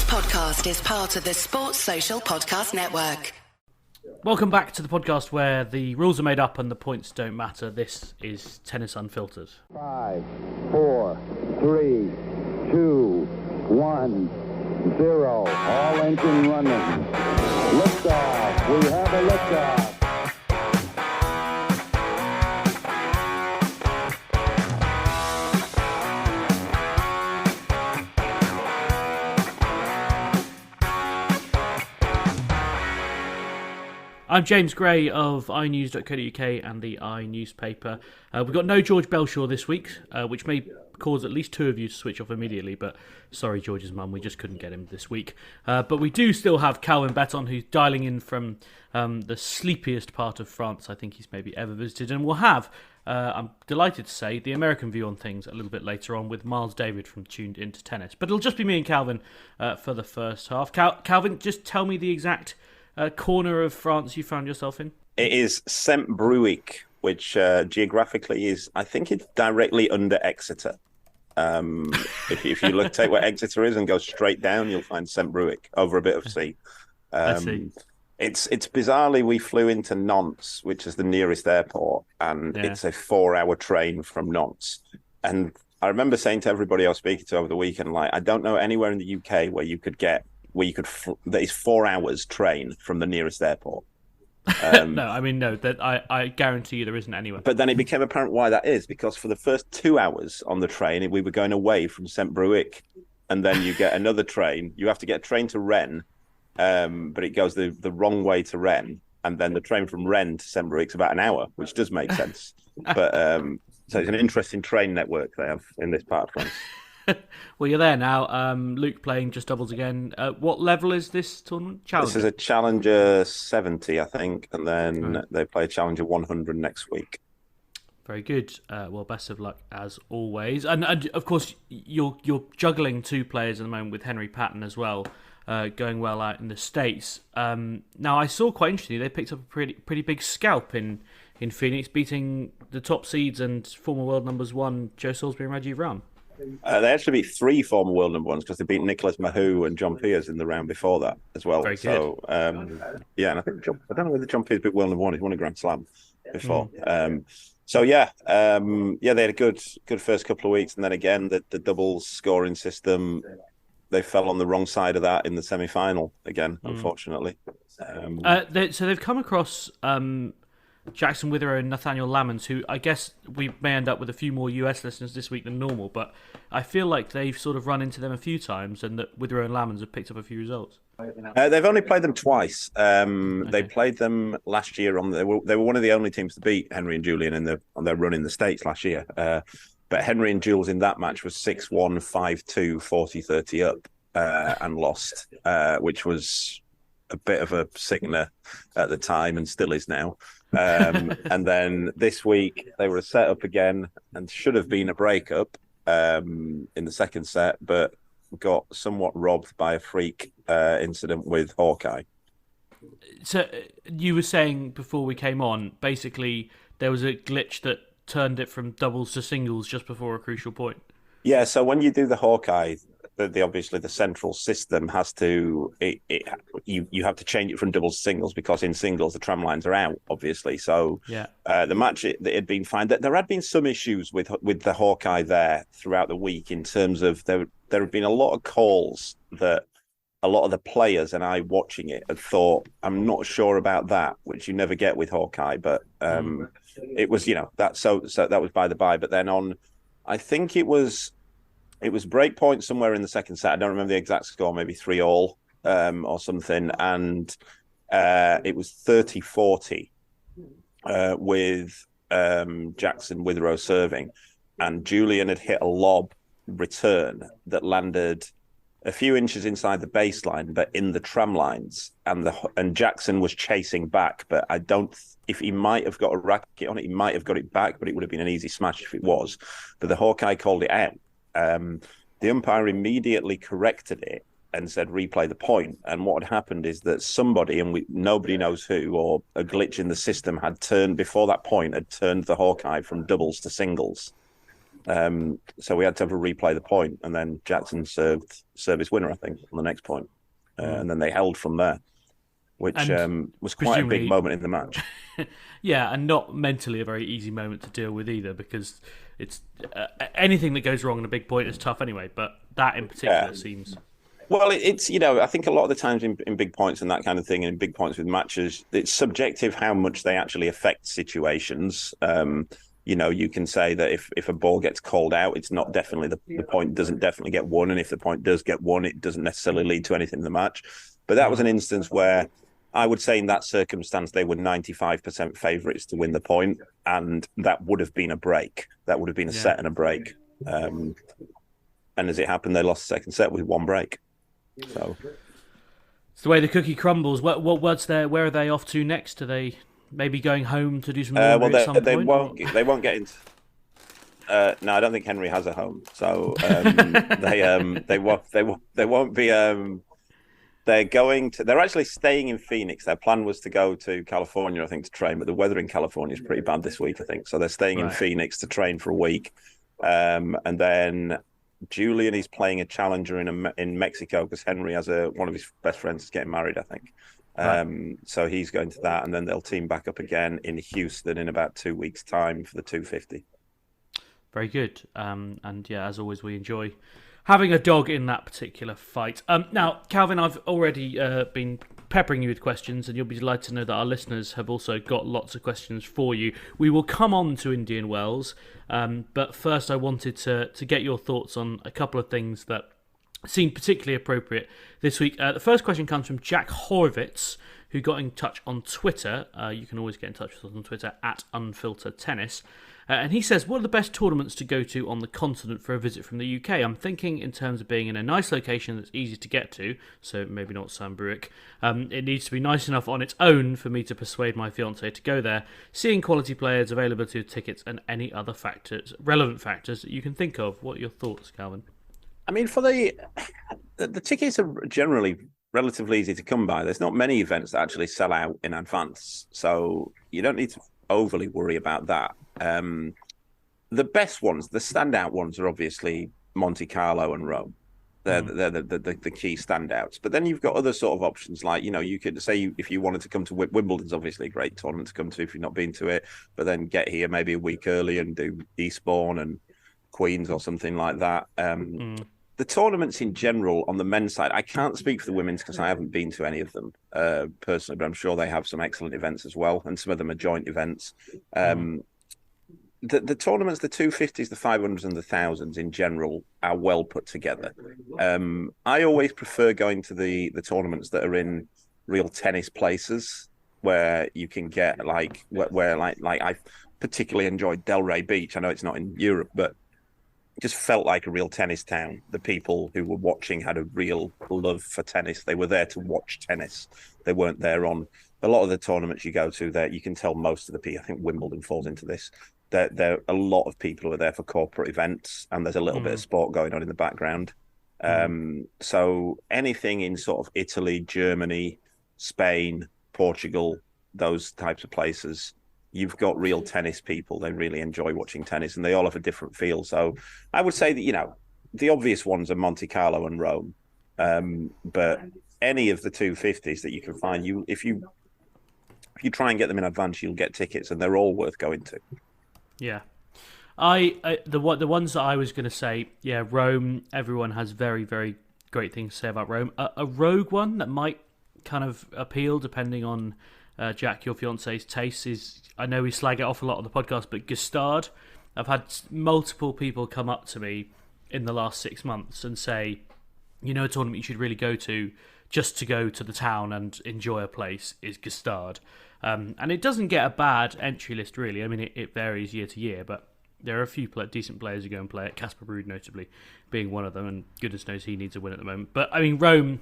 podcast is part of the Sports Social Podcast Network. Welcome back to the podcast where the rules are made up and the points don't matter. This is Tennis Unfiltered. 5, 4, 3, 2, 1, 0. All engine running. Liftoff. We have a liftoff. I'm James Gray of iNews.co.uk and the iNewspaper. We've got no George Belshaw this week, which may cause at least two of you to switch off immediately, but sorry, George's mum, we just couldn't get him this week. But we do still have Calvin Betton, who's dialing in from the sleepiest part of France I think he's maybe ever visited, and we'll have, I'm delighted to say, the American view on things a little bit later on with Myles David from Tuned into Tennis. But it'll just be me and Calvin for the first half. Calvin, just tell me the exact corner of France you found yourself in? It is Saint-Brieuc, which geographically is, I think it's directly under Exeter. If you take where Exeter is and go straight down, you'll find Saint-Brieuc over a bit of sea. I see. It's bizarrely, we flew into Nantes, which is the nearest airport, and it's a 4-hour train from Nantes. And I remember saying to everybody I was speaking to over the weekend, like, I don't know anywhere in the UK where you could that is 4 hours train from the nearest airport. That I guarantee you there isn't anywhere. But then it became apparent why that is, because for the first 2 hours on the train, we were going away from Saint-Brieuc, and then you get another train. You have to get a train to Rennes, but it goes the wrong way to Rennes, and then the train from Rennes to Saint-Brieuc is about an hour, which does make sense. But so it's an interesting train network they have in this part of France. Well, you're there now. Luke playing just doubles again. What level is this tournament? Challenger? This is a Challenger 70, I think, and then they play a Challenger 100 next week. Very good. Well, best of luck as always. And of course, you're juggling two players at the moment with Henry Patton as well, going well out in the States. Now, I saw quite interestingly, they picked up a pretty big scalp in Phoenix, beating the top seeds and former world numbers one, Joe Salisbury and Rajiv Ram. They actually beat three former world number ones because they beat Nicolas Mahut and John Peers in the round before that as well. Very good. So, and I think I don't know whether John Peers beat world number one. He's won a Grand Slam before. They had a good first couple of weeks, and then again the doubles scoring system, they fell on the wrong side of that in the semi-final again, unfortunately. So they've come across Jackson Witherow and Nathaniel Lamons, who I guess we may end up with a few more US listeners this week than normal, but I feel like they've sort of run into them a few times and that Witherow and Lamons have picked up a few results. They've only played them twice. They played them last year. They were one of the only teams to beat Henry and Julian on their run in the States last year. But Henry and Jules in that match was 6-1, 5-2, 40-30 up and lost, which was a bit of a sickener at the time and still is now. And then this week they were a set up again and should have been a breakup in the second set, but got somewhat robbed by a freak incident with Hawkeye. So you were saying before we came on, basically there was a glitch that turned it from doubles to singles just before a crucial point. Yeah, so when you do the Hawkeye, obviously the central system has to you have to change it from doubles to singles, because in singles the tram lines are out, obviously. So the match it had been fine. There had been some issues with the Hawkeye there throughout the week, in terms of there have been a lot of calls that a lot of the players and I watching it had thought, I'm not sure about that, which you never get with Hawkeye. But it was that so that was by the by. But then I think it was break point somewhere in the second set. I don't remember the exact score, maybe 3-all or something. And it was 30-40 with Jackson Witherow serving. And Julian had hit a lob return that landed a few inches inside the baseline, but in the tram lines. And Jackson was chasing back, but if he might have got a racket on it, he might have got it back, but it would have been an easy smash if it was. But the Hawkeye called it out. The umpire immediately corrected it and said replay the point. And what had happened is that somebody, and nobody knows who, or a glitch in the system had turned the Hawkeye from doubles to singles. So we had to have a replay the point, and then Jackson served service winner, I think, on the next point. And then they held from there, which was quite a big moment in the match. Yeah, and not mentally a very easy moment to deal with either, because it's anything that goes wrong in a big point is tough anyway, but that in particular seems... Well, it's, I think a lot of the times in big points and that kind of thing, and in big points with matches, it's subjective how much they actually affect situations. You can say that if a ball gets called out, it's not definitely the point doesn't definitely get won, and if the point does get won, it doesn't necessarily lead to anything in the match. But that was an instance where I would say in that circumstance they were 95% favourites to win the point, and that would have been a break. That would have been a set and a break. And as it happened, they lost the second set with one break. So it's the way the cookie crumbles. Where are they off to next? Are they maybe going home to do some laundry at some point? They won't get into. No, I don't think Henry has a home, so they won't be. They're actually staying in Phoenix. Their plan was to go to California, I think, to train, but the weather in California is pretty bad this week, I think. So they're staying in Phoenix to train for a week, and then Julian is playing a challenger in Mexico because Henry has one of his best friends is getting married, I think. So he's going to that, and then they'll team back up again in Houston in about 2 weeks' time for the 250. Very good. And yeah, as always, we enjoy having a dog in that particular fight. Now, Calvin, I've already been peppering you with questions, and you'll be delighted to know that our listeners have also got lots of questions for you. We will come on to Indian Wells, but first I wanted to get your thoughts on a couple of things that seem particularly appropriate this week. The first question comes from Jack Horowitz, who got in touch on Twitter. You can always get in touch with us on Twitter at @UnfilteredTennis. And he says, what are the best tournaments to go to on the continent for a visit from the UK? I'm thinking in terms of being in a nice location that's easy to get to, so maybe not Sunbrook. It needs to be nice enough on its own for me to persuade my fiancée to go there, seeing quality players, availability of tickets, and any other relevant factors that you can think of. What are your thoughts, Calvin? I mean, for the tickets are generally relatively easy to come by. There's not many events that actually sell out in advance, so you don't need to overly worry about that. The best ones, the standout ones, are obviously Monte Carlo and Rome. They're the key standouts. But then you've got other sort of options, like, you could say if you wanted to come to Wimbledon's obviously a great tournament to come to if you've not been to it, but then get here maybe a week early and do Eastbourne and Queens or something like that. The tournaments in general on the men's side, I can't speak for the women's because I haven't been to any of them personally, but I'm sure they have some excellent events as well, and some of them are joint events. The tournaments, the 250s, the 500s, and the 1000s in general are well put together. I always prefer going to the tournaments that are in real tennis places where you can get where I particularly enjoyed Delray Beach. I know it's not in Europe, but it just felt like a real tennis town. The people who were watching had a real love for tennis. They were there to watch tennis. They weren't there on a lot of the tournaments you go to. There, you can tell most of the people. I think Wimbledon falls into this. There are a lot of people who are there for corporate events, and there's a little bit of sport going on in the background. So anything in sort of Italy, Germany, Spain, Portugal, those types of places, you've got real tennis people. They really enjoy watching tennis, and they all have a different feel. So I would say that, the obvious ones are Monte Carlo and Rome. But any of the 250s that you can find, if you try and get them in advance, you'll get tickets, and they're all worth going to. Yeah. The ones that I was going to say, Rome, everyone has very, very great things to say about Rome. A rogue one that might kind of appeal, depending on Jack, your fiance's taste, is, I know we slag it off a lot on the podcast, but Gstaad. I've had multiple people come up to me in the last 6 months and say, a tournament you should really go to just to go to the town and enjoy a place is Gstaad. And it doesn't get a bad entry list, really. I mean, it varies year to year, but there are a few decent players who go and play it, Casper Ruud notably being one of them, and goodness knows he needs a win at the moment. But, I mean, Rome,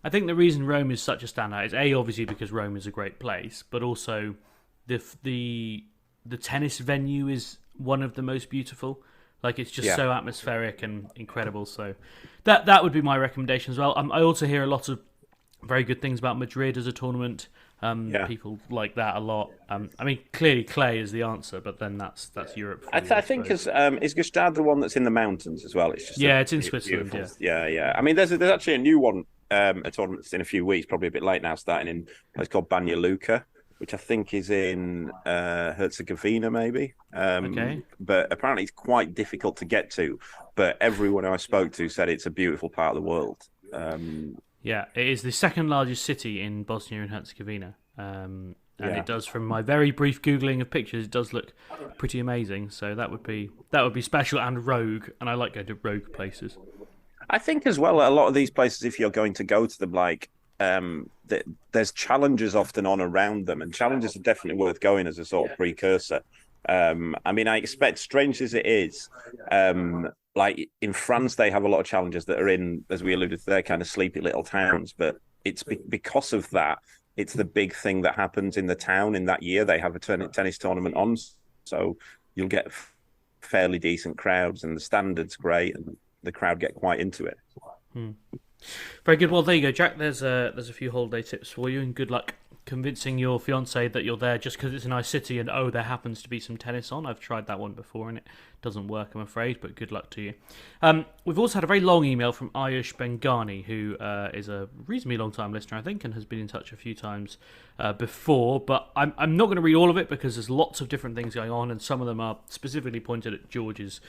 I think the reason Rome is such a standout is, A, obviously because Rome is a great place, but also the tennis venue is one of the most beautiful. Like, it's just so atmospheric and incredible. So that would be my recommendation as well. I also hear a lot of very good things about Madrid as a tournament. People like that a lot. I mean, clearly clay is the answer, but then that's Europe. I think is Gstaad the one that's in the mountains as well? It's just it's in Switzerland. Yeah. I mean, there's actually a new one, a tournament that's in a few weeks, probably a bit late now, starting in a place called Banja Luka, which I think is in Herzegovina, maybe. But apparently it's quite difficult to get to. But everyone I spoke to said it's a beautiful part of the world. Yeah, it is the second largest city in Bosnia and Herzegovina. It does, from my very brief Googling of pictures, it does look pretty amazing. So that would be special and rogue, and I like going to rogue places. I think as well, a lot of these places, if you're going to go to them, there's challenges often on around them, and challenges are definitely worth going as a sort of precursor. I mean, I expect, strange as it is, like in France, they have a lot of challenges that are in, as we alluded to, their kind of sleepy little towns. But it's because of that, it's the big thing that happens in the town in that year. They have a tennis tournament on, so you'll get fairly decent crowds, and the standard's great, and the crowd get quite into it. Very good. Well, there you go, Jack. There's a few holiday tips for you, and good luck convincing your fiance that you're there just because it's a nice city and there happens to be some tennis on. I've tried that one before and it doesn't work, I'm afraid, but good luck to you. We've also had a very long email from Ayush Bengani, who is a reasonably long time listener, I think, and has been in touch a few times before, but I'm not going to read all of it because there's lots of different things going on, and some of them are specifically pointed at George's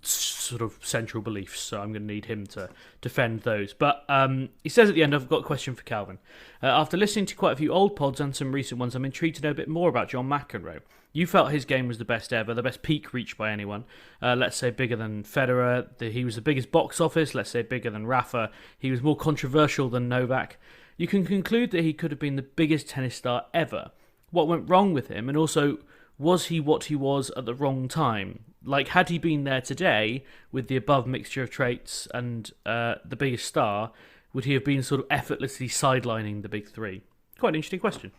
sort of central beliefs, so I'm going to need him to defend those. But he says at the end, I've got a question for Calvin. After listening to quite a few old pods and some recent ones, I'm intrigued to know a bit more about John McEnroe. You felt his game was the best ever, the best peak reached by anyone. Let's say bigger than Federer. He was the biggest box office. Let's say bigger than Rafa. He was more controversial than Novak. You can conclude that he could have been the biggest tennis star ever. What went wrong with him? And also, was he what he was at the wrong time? Like, had he been there today with the above mixture of traits and the biggest star, would he have been sort of effortlessly sidelining the big three? Quite an interesting question.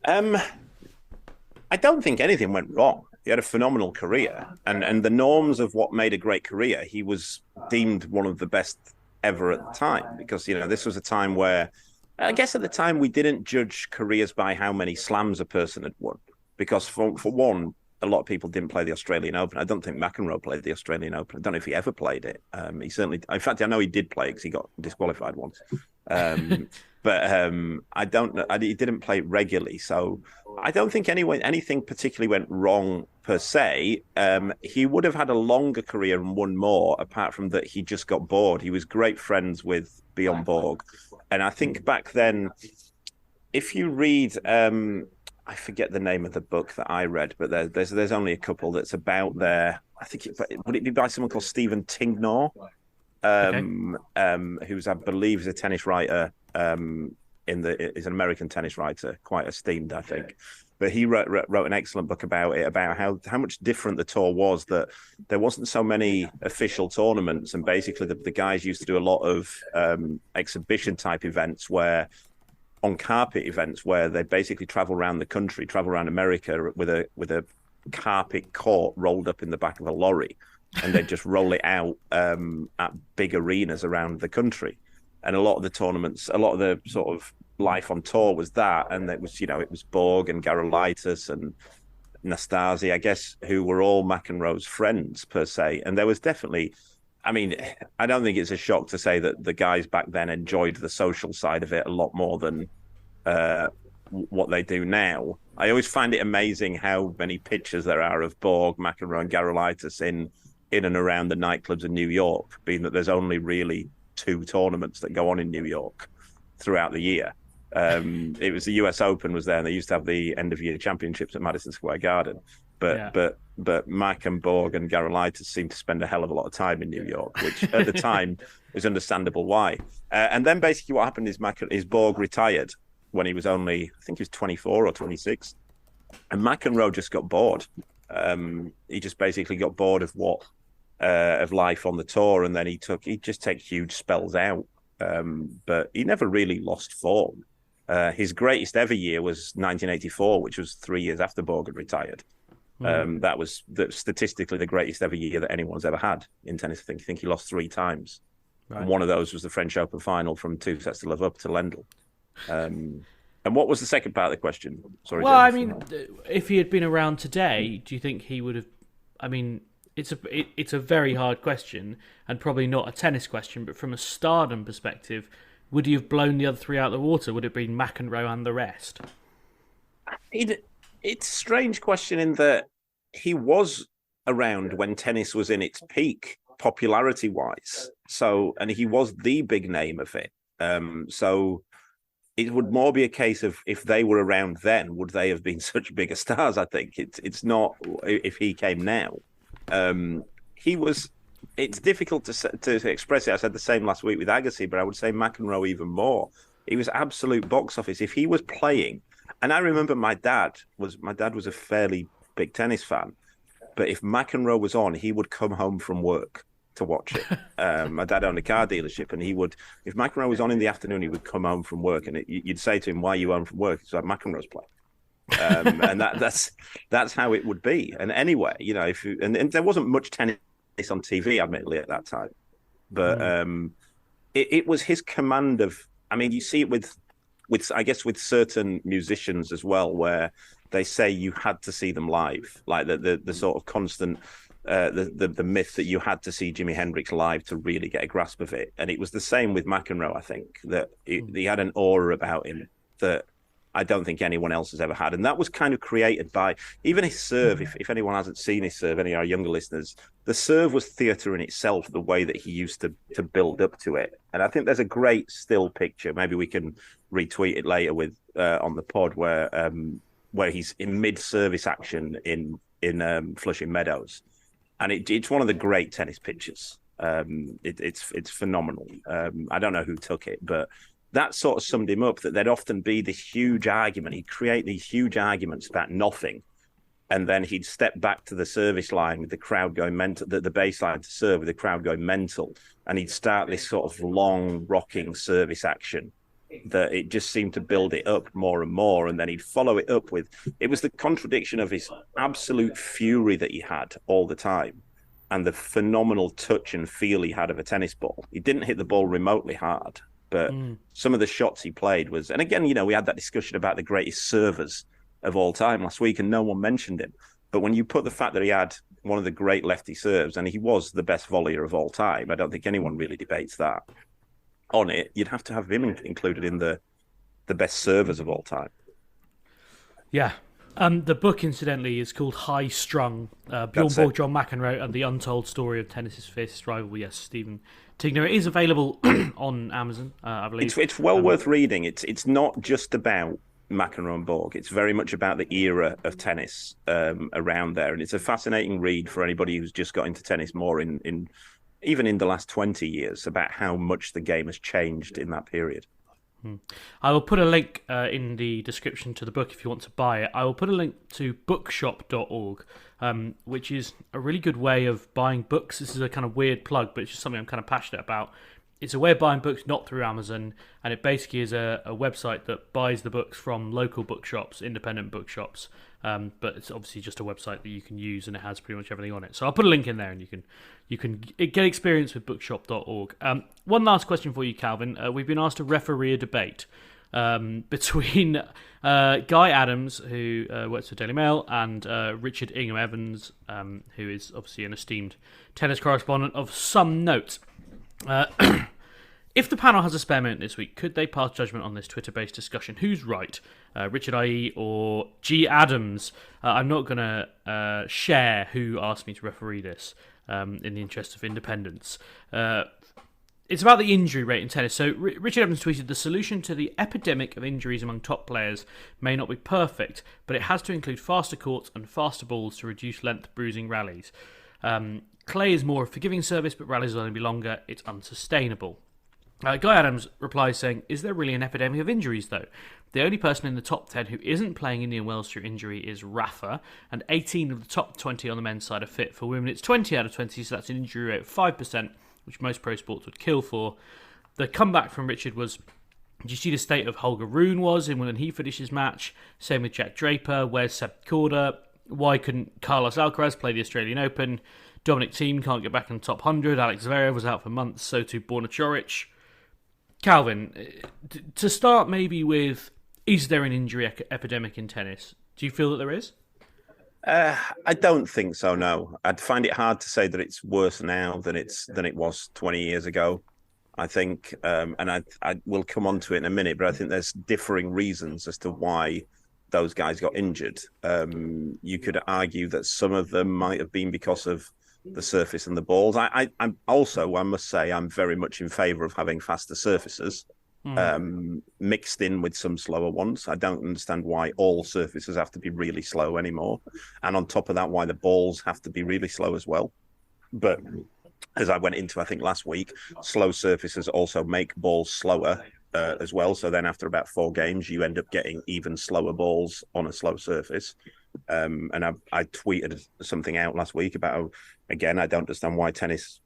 I don't think anything went wrong. He had a phenomenal career, and the norms of what made a great career, he was deemed one of the best ever at the time, because, you know, this was a time where, I guess at the time, we didn't judge careers by how many slams a person had won, because for one, a lot of people didn't play the Australian Open. I don't think McEnroe played the Australian Open. I don't know if he ever played it. He certainly, in fact, I know he did play because he got disqualified once. But I don't know. He didn't play regularly, so I don't think anything particularly went wrong per se. He would have had a longer career and won more, apart from that he just got bored. He was great friends with Bjorn Borg, and I think back then, if you read, I forget the name of the book that I read, but there's only a couple that's about their. I think would it be by someone called Stephen Tignor, who's, I believe, is a tennis writer. Is an American tennis writer, quite esteemed, I think. But he wrote an excellent book about it, about how much different the tour was, that there wasn't so many official tournaments, and basically the guys used to do a lot of exhibition type events, on carpet events, where they basically travel around the country, travel around America with a carpet court rolled up in the back of a lorry, and they just roll it out at big arenas around the country. And a lot of the tournaments, a lot of the sort of life on tour was that, and it was Borg and Garolaitis and Nastase, I guess, who were all McEnroe's friends per se. And there was definitely, I mean, I don't think it's a shock to say that the guys back then enjoyed the social side of it a lot more than what they do now. I always find it amazing how many pictures there are of Borg, McEnroe, and Garolaitis in and around the nightclubs in New York, being that there's only really 2 tournaments that go on in New York throughout the year. It was the US Open was there, and they used to have the end of year championships at Madison Square Garden. But Mac and Borg and Garolaitis seemed to spend a hell of a lot of time in New York, which at the time is understandable why. And then basically what happened is Borg retired when he was only, I think he was 24 or 26, and McEnroe just got bored. He just basically got bored of of life on the tour, and then he'd just take huge spells out. But he never really lost form. His greatest ever year was 1984, which was 3 years after Borg had retired. That was statistically the greatest ever year that anyone's ever had in tennis. I think he lost 3 times. Right. And one of those was the French Open final from 2 sets to love up to Lendl. And what was the second part of the question? Sorry. Well, I James. mean, if he had been around today, do you think he would have? I mean, it's a very hard question, and probably not a tennis question, but from a stardom perspective, would he have blown the other three out of the water? Would it have been McEnroe and the rest? It's a strange question in that he was around when tennis was in its peak, popularity-wise. So, and he was the big name of it. So it would more be a case of if they were around then, would they have been such bigger stars? I think it's not if he came now. He was. It's difficult to express it. I said the same last week with Agassi, but I would say McEnroe even more. He was absolute box office. If he was playing, and I remember my dad was a fairly big tennis fan, but if McEnroe was on, he would come home from work to watch it. My dad owned a car dealership, and if McEnroe was on in the afternoon, he would come home from work, and you'd say to him, "Why are you home from work?" He's like, "McEnroe's playing," and that's how it would be. And anyway, and there wasn't much tennis on TV, admittedly, at that time, but it was his command of. I mean, you see it with I guess with certain musicians as well, where they say you had to see them live, like the sort of constant. The myth that you had to see Jimi Hendrix live to really get a grasp of it. And it was the same with McEnroe, I think, that he had an aura about him that I don't think anyone else has ever had. And that was kind of created by even his serve. If anyone hasn't seen his serve, any of our younger listeners, the serve was theatre in itself, the way that he used to build up to it. And I think there's a great still picture. Maybe we can retweet it later with on the pod where he's in mid-service action in Flushing Meadows. And it's one of the great tennis pictures. It's phenomenal. I don't know who took it, but that sort of summed him up, that there'd often be this huge argument. He'd create these huge arguments about nothing. And then he'd step back to the service line with the crowd going mental, the baseline to serve with the crowd going mental. And he'd start this sort of long rocking service action that it just seemed to build it up more and more. And then he'd follow it up with, it was the contradiction of his absolute fury that he had all the time and the phenomenal touch and feel he had of a tennis ball. He didn't hit the ball remotely hard, but some of the shots he played was, and again, we had that discussion about the greatest servers of all time last week and no one mentioned him. But when you put the fact that he had one of the great lefty serves and he was the best volleyer of all time, I don't think anyone really debates that. On it, you'd have to have him included in the best servers of all time. Yeah. The book, incidentally, is called High Strung. Bjorn Borg, John McEnroe, and the Untold Story of Tennis's Fiercest Rival. Yes, Stephen Tigner. It is available on Amazon, I believe. It's well worth reading. It's not just about McEnroe and Borg. It's very much about the era of tennis around there. And it's a fascinating read for anybody who's just got into tennis more in even in the last 20 years, about how much the game has changed in that period. I will put a link in the description to the book if you want to buy it. I will put a link to bookshop.org, which is a really good way of buying books. This is a kind of weird plug, but it's just something I'm kind of passionate about. It's a way of buying books not through Amazon, and it basically is a website that buys the books from local bookshops, independent bookshops, but it's obviously just a website that you can use, and it has pretty much everything on it. So I'll put a link in there, and you can get experience with bookshop.org. One last question for you, Calvin. We've been asked to referee a debate between Guy Adams, who works for Daily Mail, and Richard Ingham Evans, who is obviously an esteemed tennis correspondent of some note. If the panel has a spare minute this week, could they pass judgment on this Twitter-based discussion? Who's right, Richard IE or G. Adams? I'm not going to share who asked me to referee this in the interest of independence. It's about the injury rate in tennis. So Richard Evans tweeted, the solution to the epidemic of injuries among top players may not be perfect, but it has to include faster courts and faster balls to reduce length bruising rallies. Clay is more a forgiving service, but rallies will only be longer. It's unsustainable. Guy Adams replies saying, is there really an epidemic of injuries, though? The only person in the top 10 who isn't playing Indian Wells through injury is Rafa, and 18 of the top 20 on the men's side are fit. For women, it's 20 out of 20, so that's an injury rate of 5%, which most pro sports would kill for. The comeback from Richard was, did you see the state of Holger Rune was in when he finished his match? Same with Jack Draper. Where's Seb Korda? Why couldn't Carlos Alcaraz play the Australian Open? Dominic Thiem can't get back in the top 100. Alex Zverev was out for months, so too Borna Coric. Calvin, to start maybe with, is there an injury epidemic in tennis? Do you feel that there is? I don't think so. No, I'd find it hard to say that it's worse now than it was 20 years ago. I think, and I will come on to it in a minute, but I think there's differing reasons as to why those guys got injured. You could argue that some of them might have been because of the surface and the balls. I'm also, I must say, I'm very much in favour of having faster surfaces. Mixed in with some slower ones. I don't understand why all surfaces have to be really slow anymore. And on top of that, why the balls have to be really slow as well. But as I went into, I think last week, slow surfaces also make balls slower as well. So then after about 4 games, you end up getting even slower balls on a slow surface. And I tweeted something out last week about, again, I don't understand why tennis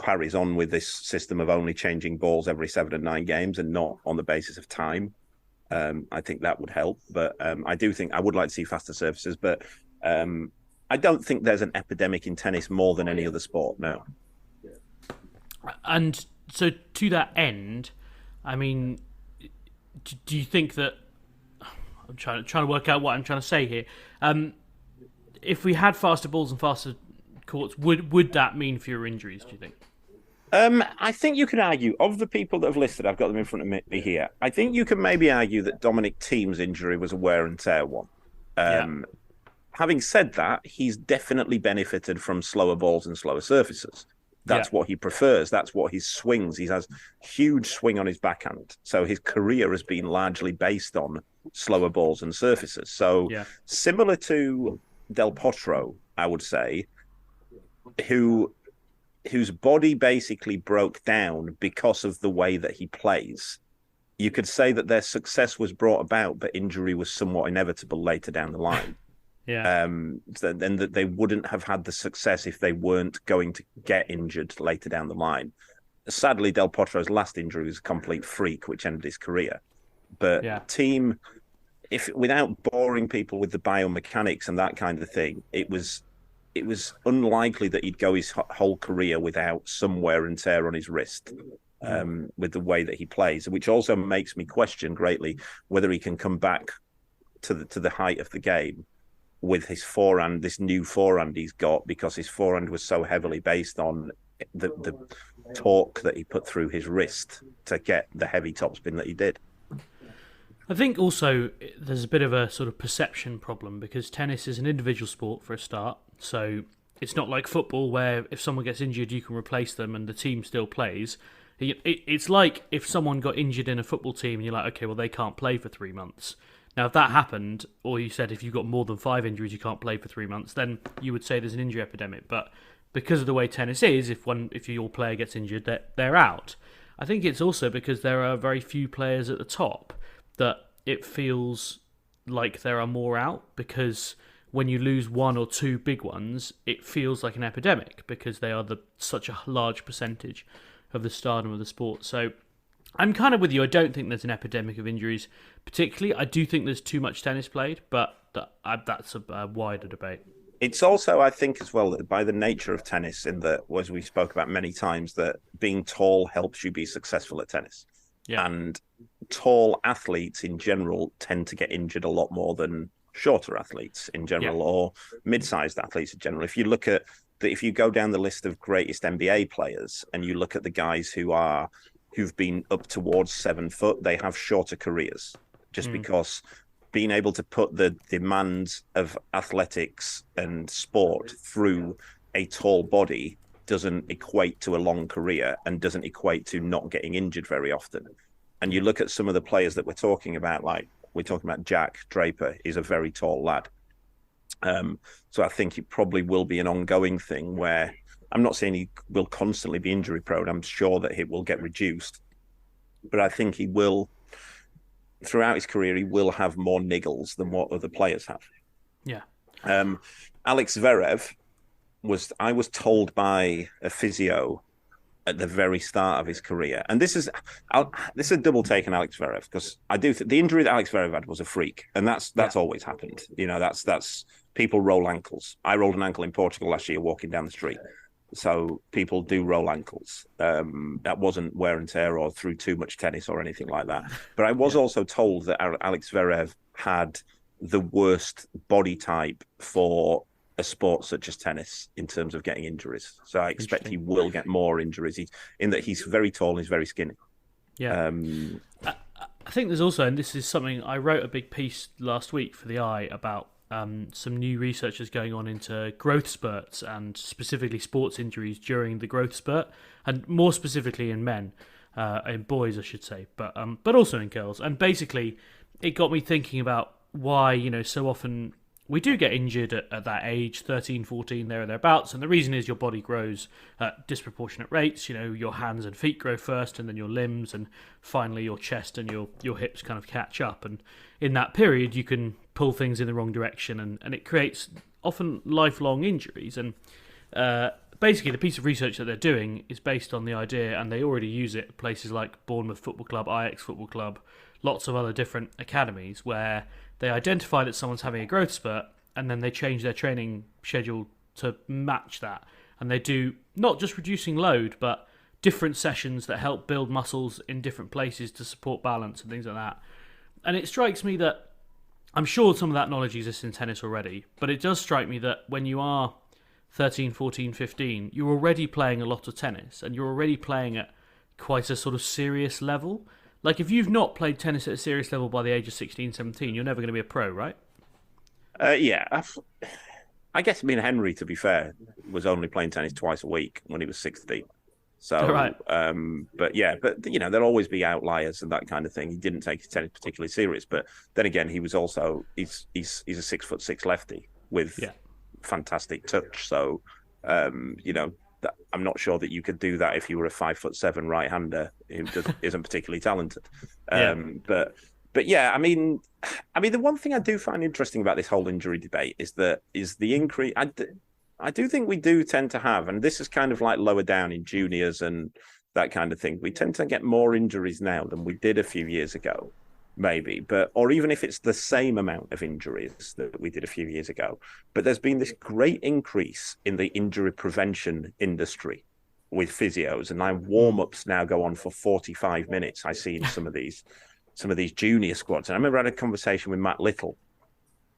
carries on with this system of only changing balls every 7 and 9 games and not on the basis of time. I think that would help, but I do think I would like to see faster surfaces, but I don't think there's an epidemic in tennis more than any other sport. No. And so to that end, I mean, do you think that I'm trying to work out what I'm trying to say here? If we had faster balls and faster courts, would that mean fewer injuries, do you think? I think you could argue, of the people that have listed, I've got them in front of me here, I think you can maybe argue that Dominic Thiem's injury was a wear and tear one. Having said that, he's definitely benefited from slower balls and slower surfaces. That's what he prefers. That's what he swings. He has huge swing on his backhand. So his career has been largely based on slower balls and surfaces. So similar to Del Potro, I would say, whose body basically broke down because of the way that he plays. You could say that their success was brought about, but injury was somewhat inevitable later down the line. Then that they wouldn't have had the success if they weren't going to get injured later down the line. Sadly, Del Potro's last injury was a complete freak, which ended his career. But Thiem, if without boring people with the biomechanics and that kind of thing, it was unlikely that he'd go his whole career without some wear and tear on his wrist with the way that he plays, which also makes me question greatly whether he can come back to the height of the game with his forehand, this new forehand he's got, because his forehand was so heavily based on the torque that he put through his wrist to get the heavy topspin that he did. I think also there's a bit of a sort of perception problem because tennis is an individual sport for a start. So it's not like football where if someone gets injured, you can replace them and the team still plays. It's like if someone got injured in a football team and you're like, okay, well, they can't play for 3 months. Now, if that happened, or you said if you've got more than 5 injuries, you can't play for 3 months, then you would say there's an injury epidemic. But because of the way tennis is, if your player gets injured, they're out. I think it's also because there are very few players at the top that it feels like there are more out, because when you lose 1 or 2 big ones, it feels like an epidemic because they are such a large percentage of the stardom of the sport. So I'm kind of with you. I don't think there's an epidemic of injuries particularly. I do think there's too much tennis played, but that's a wider debate. It's also, I think, as well, that by the nature of tennis, in that, as we spoke about many times, that being tall helps you be successful at tennis. Yeah. And tall athletes in general tend to get injured a lot more than shorter athletes in general, or mid-sized athletes in general. If you look at if you go down the list of greatest NBA players and you look at the guys who've been up towards 7 foot, they have shorter careers just because being able to put the demands of athletics and sport through a tall body doesn't equate to a long career and doesn't equate to not getting injured very often. And you look at some of the players that we're talking about, like we're talking about Jack Draper, is a very tall lad. So I think it probably will be an ongoing thing where I'm not saying he will constantly be injury prone. I'm sure that it will get reduced, but I think he will, throughout his career, he will have more niggles than what other players have. Yeah. Alex Zverev I was told by a physio at the very start of his career, and this is a double take on Alex Zverev, because I do think the injury that Alex Zverev had was a freak, and that's always happened. You know, that's people roll ankles. I rolled an ankle in Portugal last year walking down the street. So people do roll ankles. That wasn't wear and tear or through too much tennis or anything like that. But I was also told that Alex Zverev had the worst body type for a sport such as tennis in terms of getting injuries. So I expect he will get more injuries in that he's very tall and he's very skinny. Yeah. I think there's also, and this is something I wrote a big piece last week for the Eye about some new research is going on into growth spurts and specifically sports injuries during the growth spurt, and more specifically in men, in boys I should say, but also in girls. And basically, it got me thinking about why so often we do get injured at that age, 13, 14, there or thereabouts, and the reason is your body grows at disproportionate rates. Your hands and feet grow first, and then your limbs, and finally your chest and your hips kind of catch up. And in that period, you can pull things in the wrong direction, and it creates often lifelong injuries. And basically, the piece of research that they're doing is based on the idea, and they already use it at places like Bournemouth Football Club, Ajax Football Club, lots of other different academies, where they identify that someone's having a growth spurt, and then they change their training schedule to match that. And they do not just reducing load, but different sessions that help build muscles in different places to support balance and things like that. And it strikes me that, I'm sure some of that knowledge exists in tennis already, but it does strike me that when you are 13, 14, 15, you're already playing a lot of tennis, and you're already playing at quite a sort of serious level. Like, if you've not played tennis at a serious level by the age of 16, 17, you're never going to be a pro, right? Yeah. I guess, Henry, to be fair, was only playing tennis twice a week when he was 16. So, right. But there'll always be outliers and that kind of thing. He didn't take his tennis particularly serious, but then again, he was also, he's a 6'6" lefty with fantastic touch. So, I'm not sure that you could do that if you were a 5'7" right-hander who isn't particularly talented. But yeah, the one thing I do find interesting about this whole injury debate is the increase. I do think we do tend to have, and this is kind of like lower down in juniors and that kind of thing. We tend to get more injuries now than we did a few years ago, maybe, or even if it's the same amount of injuries that we did a few years ago. But there's been this great increase in the injury prevention industry with physios, and warm-ups now go on for 45 minutes. I see in some of these junior squads. And I remember I had a conversation with Matt Little,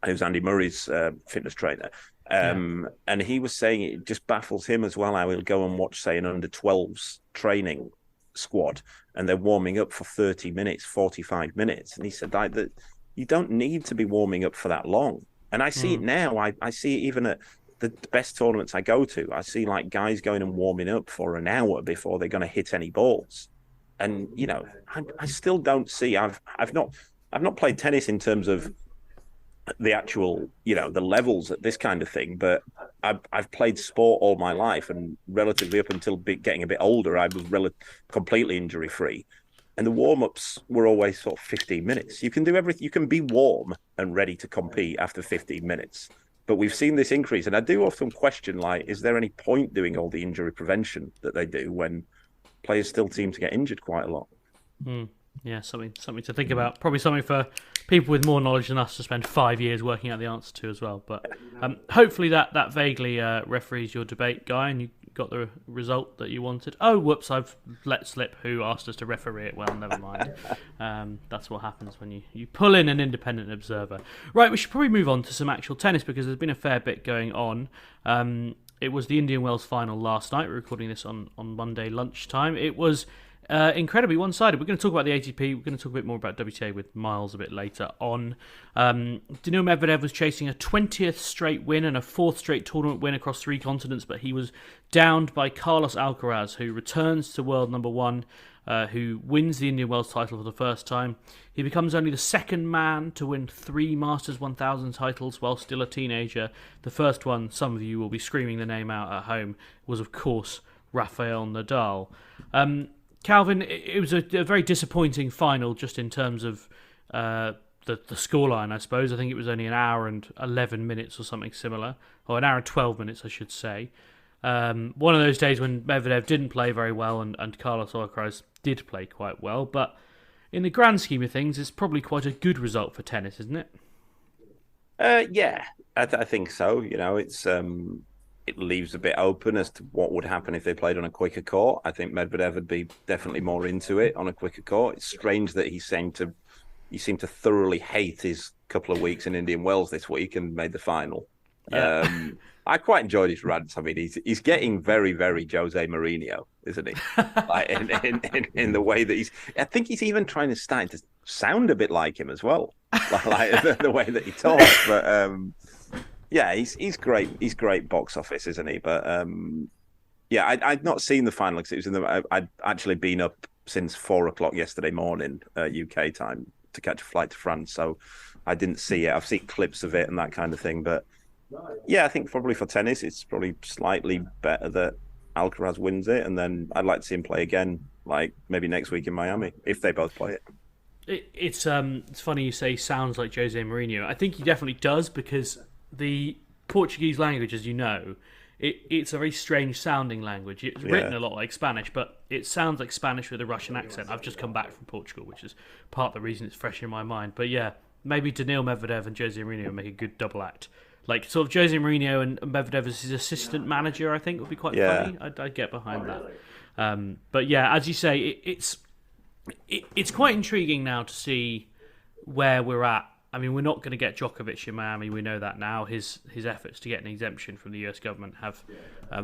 who's Andy Murray's fitness trainer. And he was saying it just baffles him as well how he'll go and watch, say, an under-12s training squad, and they're warming up for 30 minutes, 45 minutes. And he said that you don't need to be warming up for that long. And I see it now. I see it even at the best tournaments I go to. I see like guys going and warming up for an hour before they're going to hit any balls. And, I still don't see, I've not played tennis in terms of the actual, the levels at this kind of thing, but I've played sport all my life, and relatively up until getting a bit older, I was completely injury free. And the warm-ups were always sort of 15 minutes. You can do everything. You can be warm and ready to compete after 15 minutes. But we've seen this increase. And I do often question, is there any point doing all the injury prevention that they do when players still seem to get injured quite a lot? Yeah, something to think about. Probably something for people with more knowledge than us to spend 5 years working out the answer to as well. But hopefully that vaguely referees your debate, Guy, and you got the result that you wanted. Oh, whoops, I've let slip who asked us to referee it. Well, never mind. That's what happens when you pull in an independent observer. Right, we should probably move on to some actual tennis, because there's been a fair bit going on. It was the Indian Wells final last night. We're recording this on Monday lunchtime. It was incredibly one-sided. We're going to talk about the ATP. We're going to talk a bit more about WTA with Myles a bit later on. Daniil Medvedev was chasing a 20th straight win and a 4th straight tournament win across 3 continents, but he was downed by Carlos Alcaraz, who returns to world number 1, who wins the Indian Wells title for the first time. He becomes only the second man to win 3 Masters 1000 titles while still a teenager. The first one, some of you will be screaming the name out at home, was of course Rafael Nadal. Calvin, it was a very disappointing final just in terms of the scoreline, I suppose. I think it was only an hour and 11 minutes or something similar, or an hour and 12 minutes, I should say. One of those days when Medvedev didn't play very well and Carlos Alcaraz did play quite well, but in the grand scheme of things, it's probably quite a good result for tennis, isn't it? Yeah, I think so. It's it leaves a bit open as to what would happen if they played on a quicker court. I think Medvedev would be definitely more into it on a quicker court. It's strange that he seemed to thoroughly hate his couple of weeks in Indian Wells this week and made the final. Yeah. I quite enjoyed his rants. I mean, he's getting very, very Jose Mourinho, isn't he? Like in the way that I think he's even starting to sound a bit like him as well, like the way that he talks. But yeah, he's great. He's great box office, isn't he? But yeah, I'd not seen the final because it was I'd actually been up since 4:00 yesterday morning UK time to catch a flight to France, so I didn't see it. I've seen clips of it and that kind of thing, but. Yeah, I think probably for tennis, it's probably slightly better that Alcaraz wins it, and then I'd like to see him play again, like maybe next week in Miami, if they both play it. It's funny you say sounds like Jose Mourinho. I think he definitely does, because the Portuguese language, as you know, it's a very strange sounding language. It's written a lot like Spanish, but it sounds like Spanish with a Russian accent. I've just come back from Portugal, which is part of the reason it's fresh in my mind. But yeah, maybe Daniil Medvedev and Jose Mourinho make a good double act. Like, sort of Jose Mourinho and Medvedev as his assistant manager, I think, would be quite funny. I'd get behind that. But yeah, as you say, it's quite intriguing now to see where we're at. I mean, we're not going to get Djokovic in Miami. We know that now. His efforts to get an exemption from the US government have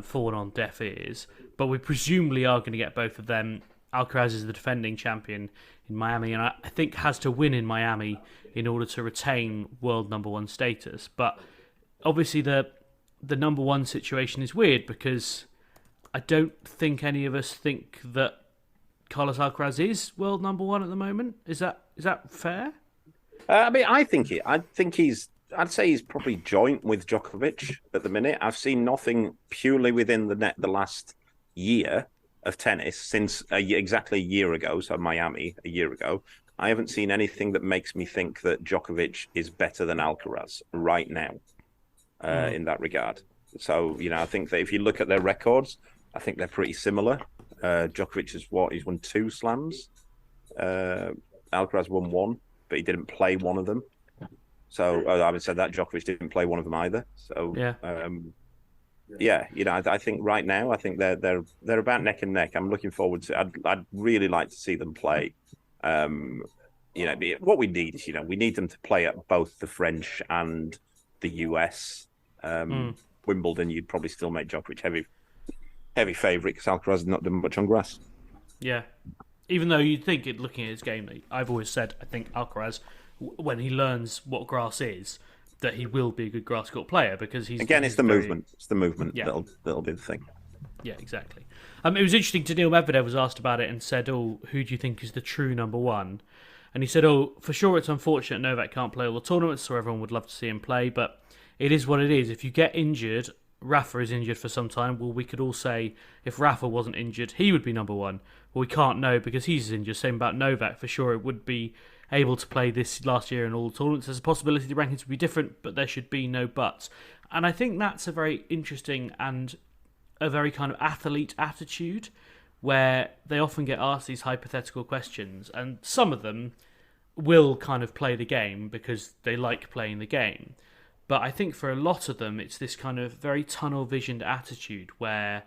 fallen on deaf ears. But we presumably are going to get both of them. Alcaraz is the defending champion in Miami, and I think has to win in Miami in order to retain world number one status. But obviously, the number one situation is weird, because I don't think any of us think that Carlos Alcaraz is world number one at the moment. Is that fair? I mean, I'd say he's probably joint with Djokovic at the minute. I've seen nothing purely within the last year of tennis since exactly a year ago. So Miami a year ago. I haven't seen anything that makes me think that Djokovic is better than Alcaraz right now. In that regard. So, I think that if you look at their records, I think they're pretty similar. Djokovic he's won 2 slams. Alcaraz won 1, but he didn't play one of them. So, I haven't said that, Djokovic didn't play one of them either. So, I think right now, I think they're about neck and neck. I'm looking forward to I'd really like to see them play. What we need is, we need them to play at both the French and the US. Wimbledon, you'd probably still make Djokovic heavy favourite, because Alcaraz has not done much on grass. Yeah, even though you'd think, looking at his game, I've always said I think Alcaraz, when he learns what grass is, that he will be a good grass court player, because he's it's the movement. It's the movement that'll be the thing. Yeah, exactly. It was interesting. Daniil Medvedev was asked about it and said, "Oh, who do you think is the true number one?" And he said, "Oh, for sure, it's unfortunate Novak can't play all the tournaments, so everyone would love to see him play, but it is what it is. If you get injured, Rafa is injured for some time. Well, we could all say if Rafa wasn't injured, he would be number one. Well, we can't know because he's injured. Same about Novak. For sure, it would be able to play this last year in all the tournaments. There's a possibility the rankings would be different, but there should be no buts." And I think that's a very interesting and a very kind of athlete attitude, where they often get asked these hypothetical questions, and some of them will kind of play the game because they like playing the game. But I think for a lot of them, it's this kind of very tunnel-visioned attitude where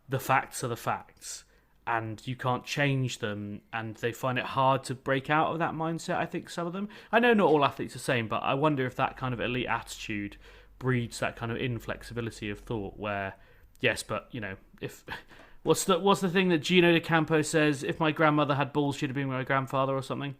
the facts are the facts and you can't change them, and they find it hard to break out of that mindset, I think, some of them. I know not all athletes are the same, but I wonder if that kind of elite attitude breeds that kind of inflexibility of thought where, yes, but, if... What's the thing that Gino D'Acampo says, if my grandmother had balls, she'd have been my grandfather or something?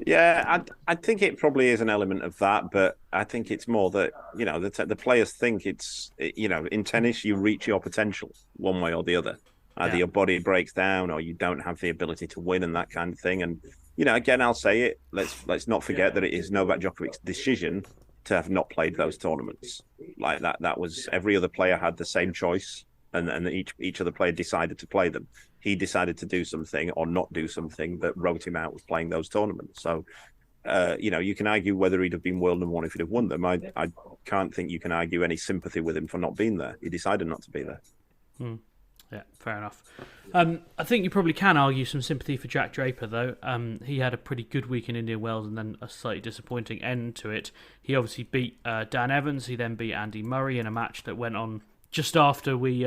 Yeah, I think it probably is an element of that, but I think it's more that, the players think it's, in tennis, you reach your potential one way or the other. Either your body breaks down or you don't have the ability to win and that kind of thing. And, again, I'll say it, let's not forget that it is Novak Djokovic's decision to have not played those tournaments. Like that was, every other player had the same choice, and each other player decided to play them. He decided to do something or not do something that wrote him out with playing those tournaments. So, you can argue whether he'd have been world number one if he'd have won them. I can't think you can argue any sympathy with him for not being there. He decided not to be there. Yeah, fair enough. I think you probably can argue some sympathy for Jack Draper, though. He had a pretty good week in Indian Wells and then a slightly disappointing end to it. He obviously beat Dan Evans. He then beat Andy Murray in a match that went on just after we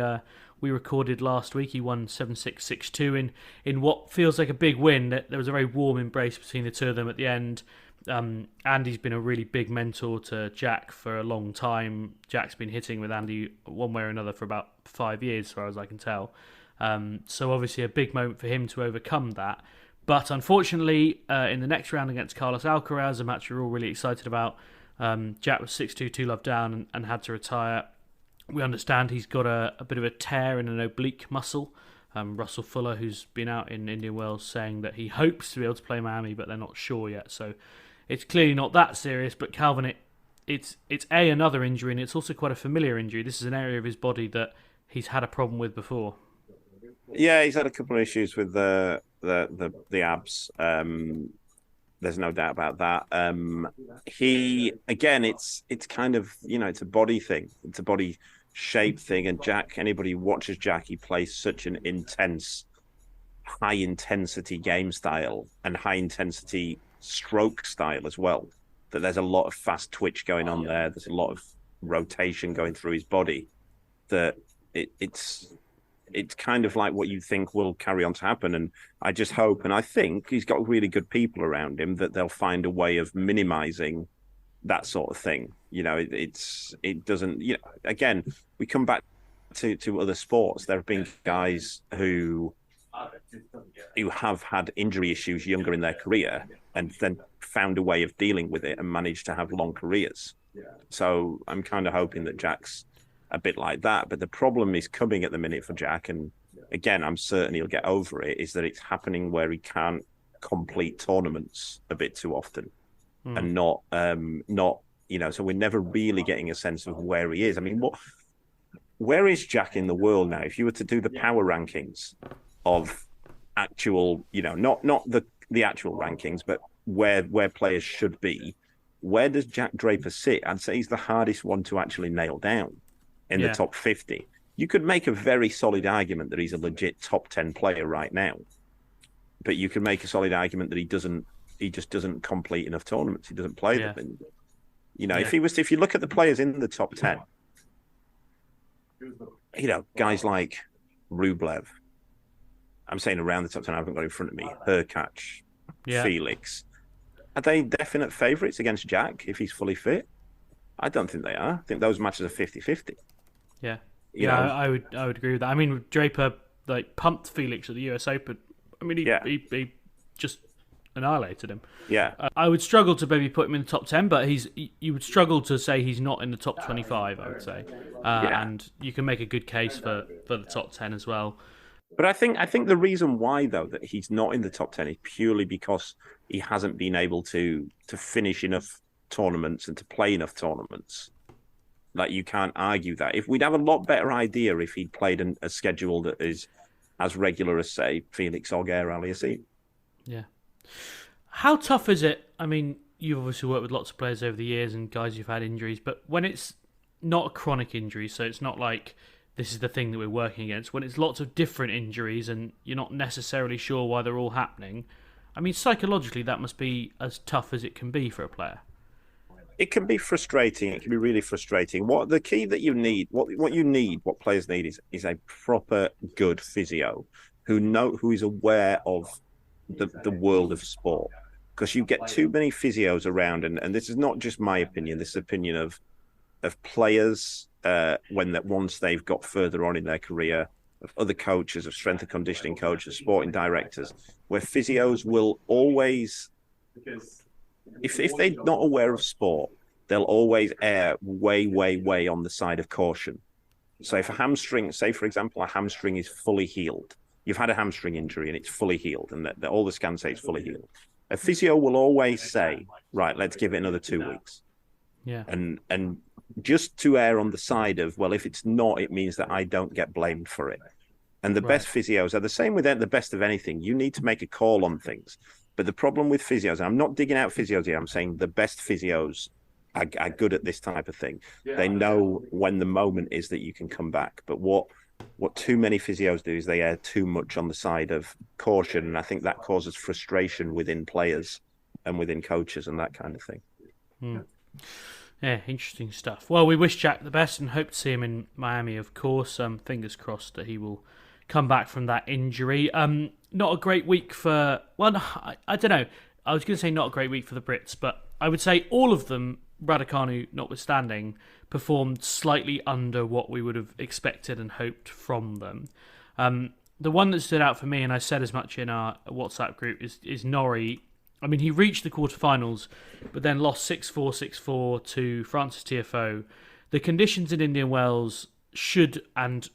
recorded last week. He won 7-6, 6-2 in what feels like a big win. There was a very warm embrace between the two of them at the end. Andy's been a really big mentor to Jack for a long time. Jack's been hitting with Andy one way or another for about 5 years, as far as I can tell. So obviously a big moment for him to overcome that. But unfortunately, in the next round against Carlos Alcaraz, a match we're all really excited about, Jack was 6-2, 2-love down and had to retire. We understand he's got a bit of a tear in an oblique muscle. Russell Fuller, who's been out in Indian Wells, saying that he hopes to be able to play Miami, but they're not sure yet. So it's clearly not that serious. But Calvin, it's another injury, and it's also quite a familiar injury. This is an area of his body that he's had a problem with before. Yeah, he's had a couple of issues with the abs. There's no doubt about that. It's kind of, it's a body thing. It's a body shape thing. And Jack, anybody who watches Jack, he plays such an intense, high intensity game style and high intensity stroke style as well, that there's a lot of fast twitch going on there. There's a lot of rotation going through his body, that it's kind of like what you think will carry on to happen. And I just hope, and I think he's got really good people around him, that they'll find a way of minimizing that sort of thing. It doesn't, again, we come back to other sports. There have been guys who have had injury issues younger in their career and then found a way of dealing with it and managed to have long careers. So I'm kind of hoping that Jack's a bit like that. But the problem is coming at the minute for Jack, and again, I'm certain he'll get over it, is that it's happening where he can't complete tournaments a bit too often and not, so we're never really getting a sense of where he is. I mean, where is Jack in the world now? If you were to do the power rankings of actual, not the actual rankings, but where players should be, where does Jack Draper sit? I'd say he's the hardest one to actually nail down in the top 50. You could make a very solid argument that he's a legit top 10 player right now, but you could make a solid argument that he just doesn't complete enough tournaments. He doesn't play them. And, if you look at the players in the top 10, guys like Rublev, I'm saying around the top 10, I haven't got it in front of me, Hurkacz, Felix, are they definite favourites against Jack if he's fully fit? I don't think they are. I think those matches are 50-50. Yeah. I would agree with that. I mean, Draper pumped Felix at the US Open. I mean, he just annihilated him. Yeah. I would struggle to maybe put him in the top 10, but you would struggle to say he's not in the top 25, I would say. And you can make a good case for the top 10 as well. But I think the reason why, though, that he's not in the top 10 is purely because he hasn't been able to finish enough tournaments and to play enough tournaments. Like, you can't argue that. If we'd have a lot better idea if he'd played a schedule that is as regular as, say, Felix Auger-Aliassime. Yeah. How tough is it? I mean, you've obviously worked with lots of players over the years and guys who've had injuries, but when it's not a chronic injury, so it's not like this is the thing that we're working against, when it's lots of different injuries and you're not necessarily sure why they're all happening, I mean, psychologically, that must be as tough as it can be for a player. It can be frustrating. It can be really frustrating. What the key that you need, what players need is a proper good physio who is aware of the world of sport. Because you get too many physios around, and this is not just my opinion. This is opinion of players once they've got further on in their career, of other coaches, of strength and conditioning coaches, sporting directors, where physios will always, if they're not aware of sport, they'll always err way, way, way on the side of caution. So if a hamstring, say for example, a hamstring is fully healed, you've had a hamstring injury and it's fully healed, and that all the scans say it's fully healed, a physio will always say, right, let's give it another 2 weeks. Yeah. And just to err on the side of, well, if it's not, it means that I don't get blamed for it. And the best physios are the same with the best of anything. You need to make a call on things. But the problem with physios, and I'm not digging out physios here, I'm saying the best physios are good at this type of thing. Yeah, they know when the moment is that you can come back. But what too many physios do is they err too much on the side of caution. And I think that causes frustration within players and within coaches and that kind of thing. Yeah, interesting stuff. Well, we wish Jack the best and hope to see him in Miami, of course. Fingers crossed that he will come back from that injury. Not a great week for... Well, I don't know. I was going to say not a great week for the Brits, but I would say all of them, Raducanu notwithstanding, performed slightly under what we would have expected and hoped from them. The one that stood out for me, and I said as much in our WhatsApp group, is Norrie. I mean, he reached the quarterfinals, but then lost 6-4, 6-4 to Francis TFO. The conditions in Indian Wells should, and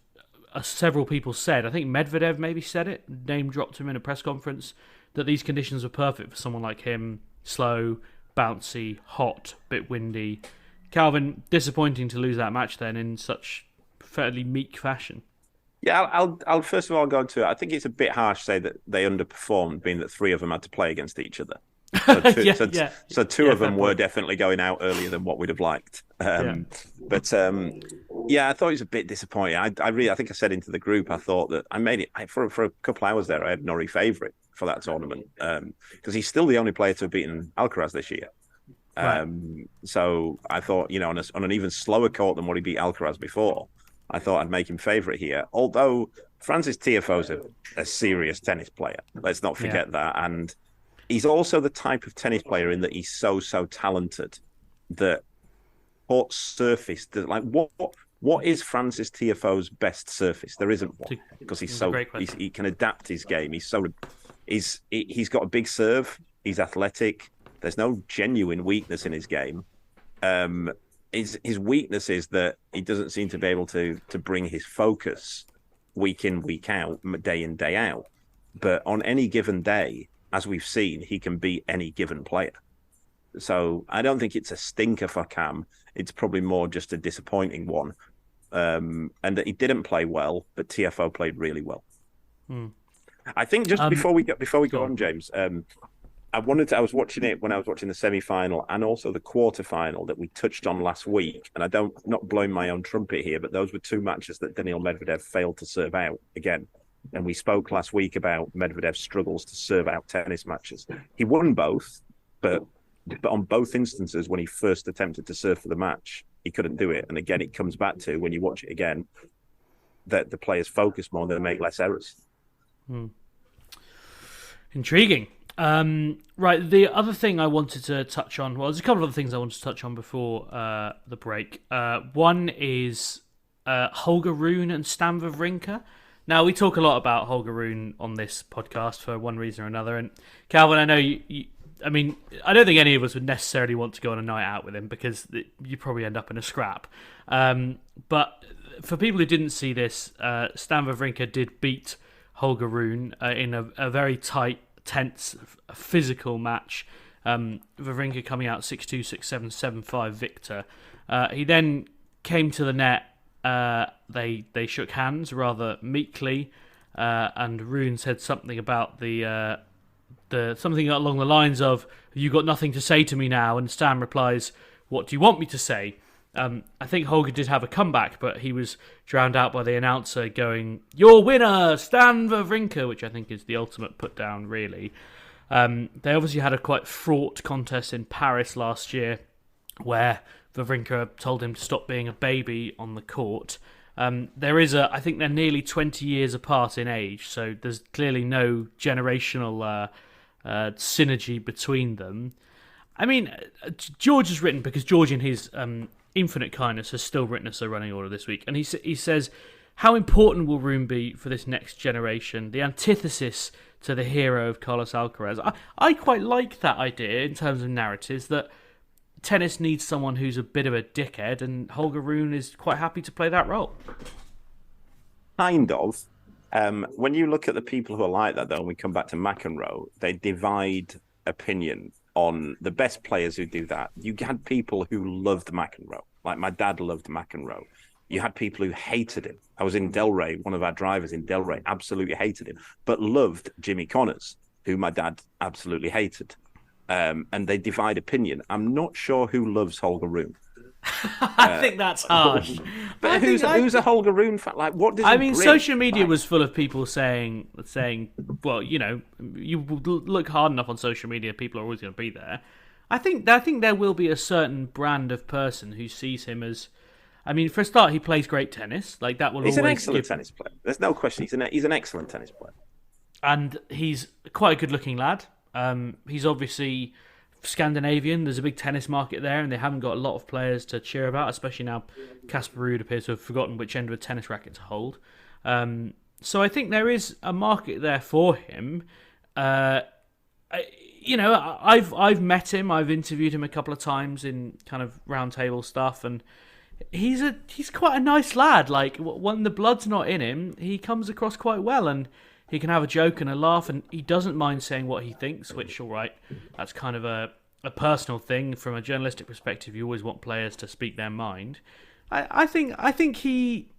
several people said, I think Medvedev maybe said it, name dropped him in a press conference, that these conditions were perfect for someone like him. Slow, bouncy, hot, bit windy. Calvin, disappointing to lose that match then in such fairly meek fashion. Yeah, I'll first of all go into it. I think it's a bit harsh to say that they underperformed, being that three of them had to play against each other. So two of them were definitely going out earlier than what we'd have liked. But I thought it was a bit disappointing. I think I said into the group, I thought that I made it for a couple of hours there. I had Norrie favourite for that tournament because he's still the only player to have beaten Alcaraz this year. Right. So I thought, on an even slower court than what he beat Alcaraz before, I thought I'd make him favourite here. Although Francis Tiafoe's a serious tennis player. Let's not forget that. And he's also the type of tennis player in that he's so talented that court surface, what is Francis Tiafoe's best surface? There isn't one because he can adapt his game. He's got a big serve. He's athletic. There's no genuine weakness in his game. His weakness is that he doesn't seem to be able to bring his focus week in, week out, day in, day out. But on any given day, as we've seen, he can beat any given player. So I don't think it's a stinker for Cam. It's probably more just a disappointing one. And that he didn't play well, but TFO played really well. I think just before we go on, James, I was watching it when I was watching the semi-final and also the quarter-final that we touched on last week. And not blowing my own trumpet here, but those were two matches that Daniil Medvedev failed to serve out again. And we spoke last week about Medvedev's struggles to serve out tennis matches. He won both, but on both instances, when he first attempted to serve for the match, he couldn't do it. And again, it comes back to, when you watch it again, that the players focus more and they make less errors. Intriguing. Right, the other thing I wanted to touch on, well, there's a couple of other things I wanted to touch on before the break. One is Holger Rune and Stan Wawrinka. Now, we talk a lot about Holger Rune on this podcast for one reason or another. And Calvin, I know I don't think any of us would necessarily want to go on a night out with him because you probably end up in a scrap. But for people who didn't see this, Stan Wawrinka did beat Holger Rune in a very tight, tense, physical match. Wawrinka coming out 6-2, 6-7, 7-5 victor. He then came to the net. They shook hands rather meekly, and Rune said something about something along the lines of, "You got nothing to say to me now," and Stan replies, "What do you want me to say?" I think Holger did have a comeback, but he was drowned out by the announcer going, "Your winner, Stan Wawrinka," which I think is the ultimate put down, really. They obviously had a quite fraught contest in Paris last year where Wawrinka told him to stop being a baby on the court. I think they're nearly 20 years apart in age, so there's clearly no generational synergy between them. I mean, George has written, because George in his infinite kindness has still written us a running order this week, and he says, "How important will Rune be for this next generation? The antithesis to the hero of Carlos Alcaraz." I quite like that idea in terms of narratives, that tennis needs someone who's a bit of a dickhead, and Holger Rune is quite happy to play that role. Kind of. When you look at the people who are like that, though, and we come back to McEnroe, they divide opinion on the best players who do that. You had people who loved McEnroe. Like my dad loved McEnroe. You had people who hated him. I was in Delray, one of our drivers in Delray absolutely hated him, but loved Jimmy Connors, who my dad absolutely hated. And they divide opinion. I'm not sure who loves Holger Rune. I think that's harsh. But who's a Holger Rune fan? Like, what does he bring? Social media was full of people saying, well, you look hard enough on social media, people are always going to be there. I think there will be a certain brand of person who sees him as. I mean, for a start, he plays great tennis. Like that will. He's always an excellent tennis player. There's no question. He's an excellent tennis player, and he's quite a good-looking lad. He's obviously Scandinavian. There's a big tennis market there, and they haven't got a lot of players to cheer about, especially now Casper Ruud appears to have forgotten which end of a tennis racket to hold. So I think there is a market there for him. I've met him. I've interviewed him a couple of times in kind of roundtable stuff, and he's quite a nice lad. Like when the blood's not in him, he comes across quite well, and he can have a joke and a laugh, and he doesn't mind saying what he thinks. Which, all right, that's kind of a personal thing. From a journalistic perspective, you always want players to speak their mind. I think he.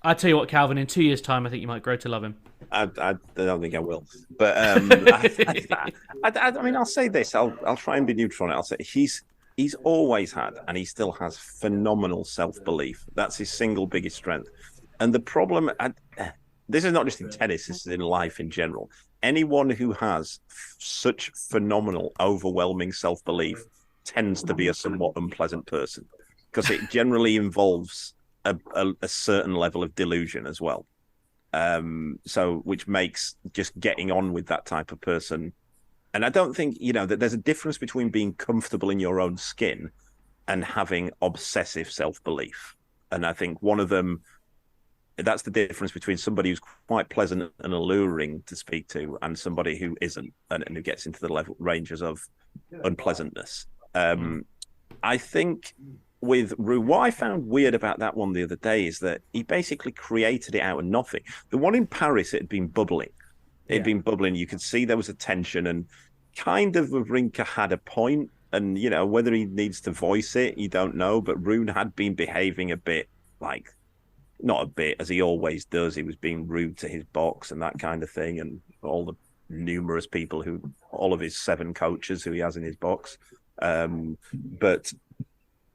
I tell you what, Calvin. In 2 years' time, I think you might grow to love him. I don't think I will, but I mean, I'll say this. I'll try and be neutral on it. I'll say he's always had, and he still has, phenomenal self-belief. That's his single biggest strength. And the problem, this is not just in tennis, this is in life in general. Anyone who has such phenomenal, overwhelming self-belief tends to be a somewhat unpleasant person, because it generally involves a certain level of delusion as well. So which makes just getting on with that type of person. And I don't think, that there's a difference between being comfortable in your own skin and having obsessive self-belief. And I think one of them, that's the difference between somebody who's quite pleasant and alluring to speak to and somebody who isn't, and who gets into the ranges of unpleasantness. I think with Rue, what I found weird about that one the other day is that he basically created it out of nothing. The one in Paris, it had been bubbling. It'd been bubbling. You could see there was a tension, and kind of Wawrinka had a point, and whether he needs to voice it, you don't know. But Rune had been behaving a bit not a bit, as he always does. He was being rude to his box and that kind of thing, and all the numerous people all of his 7 coaches who he has in his box. But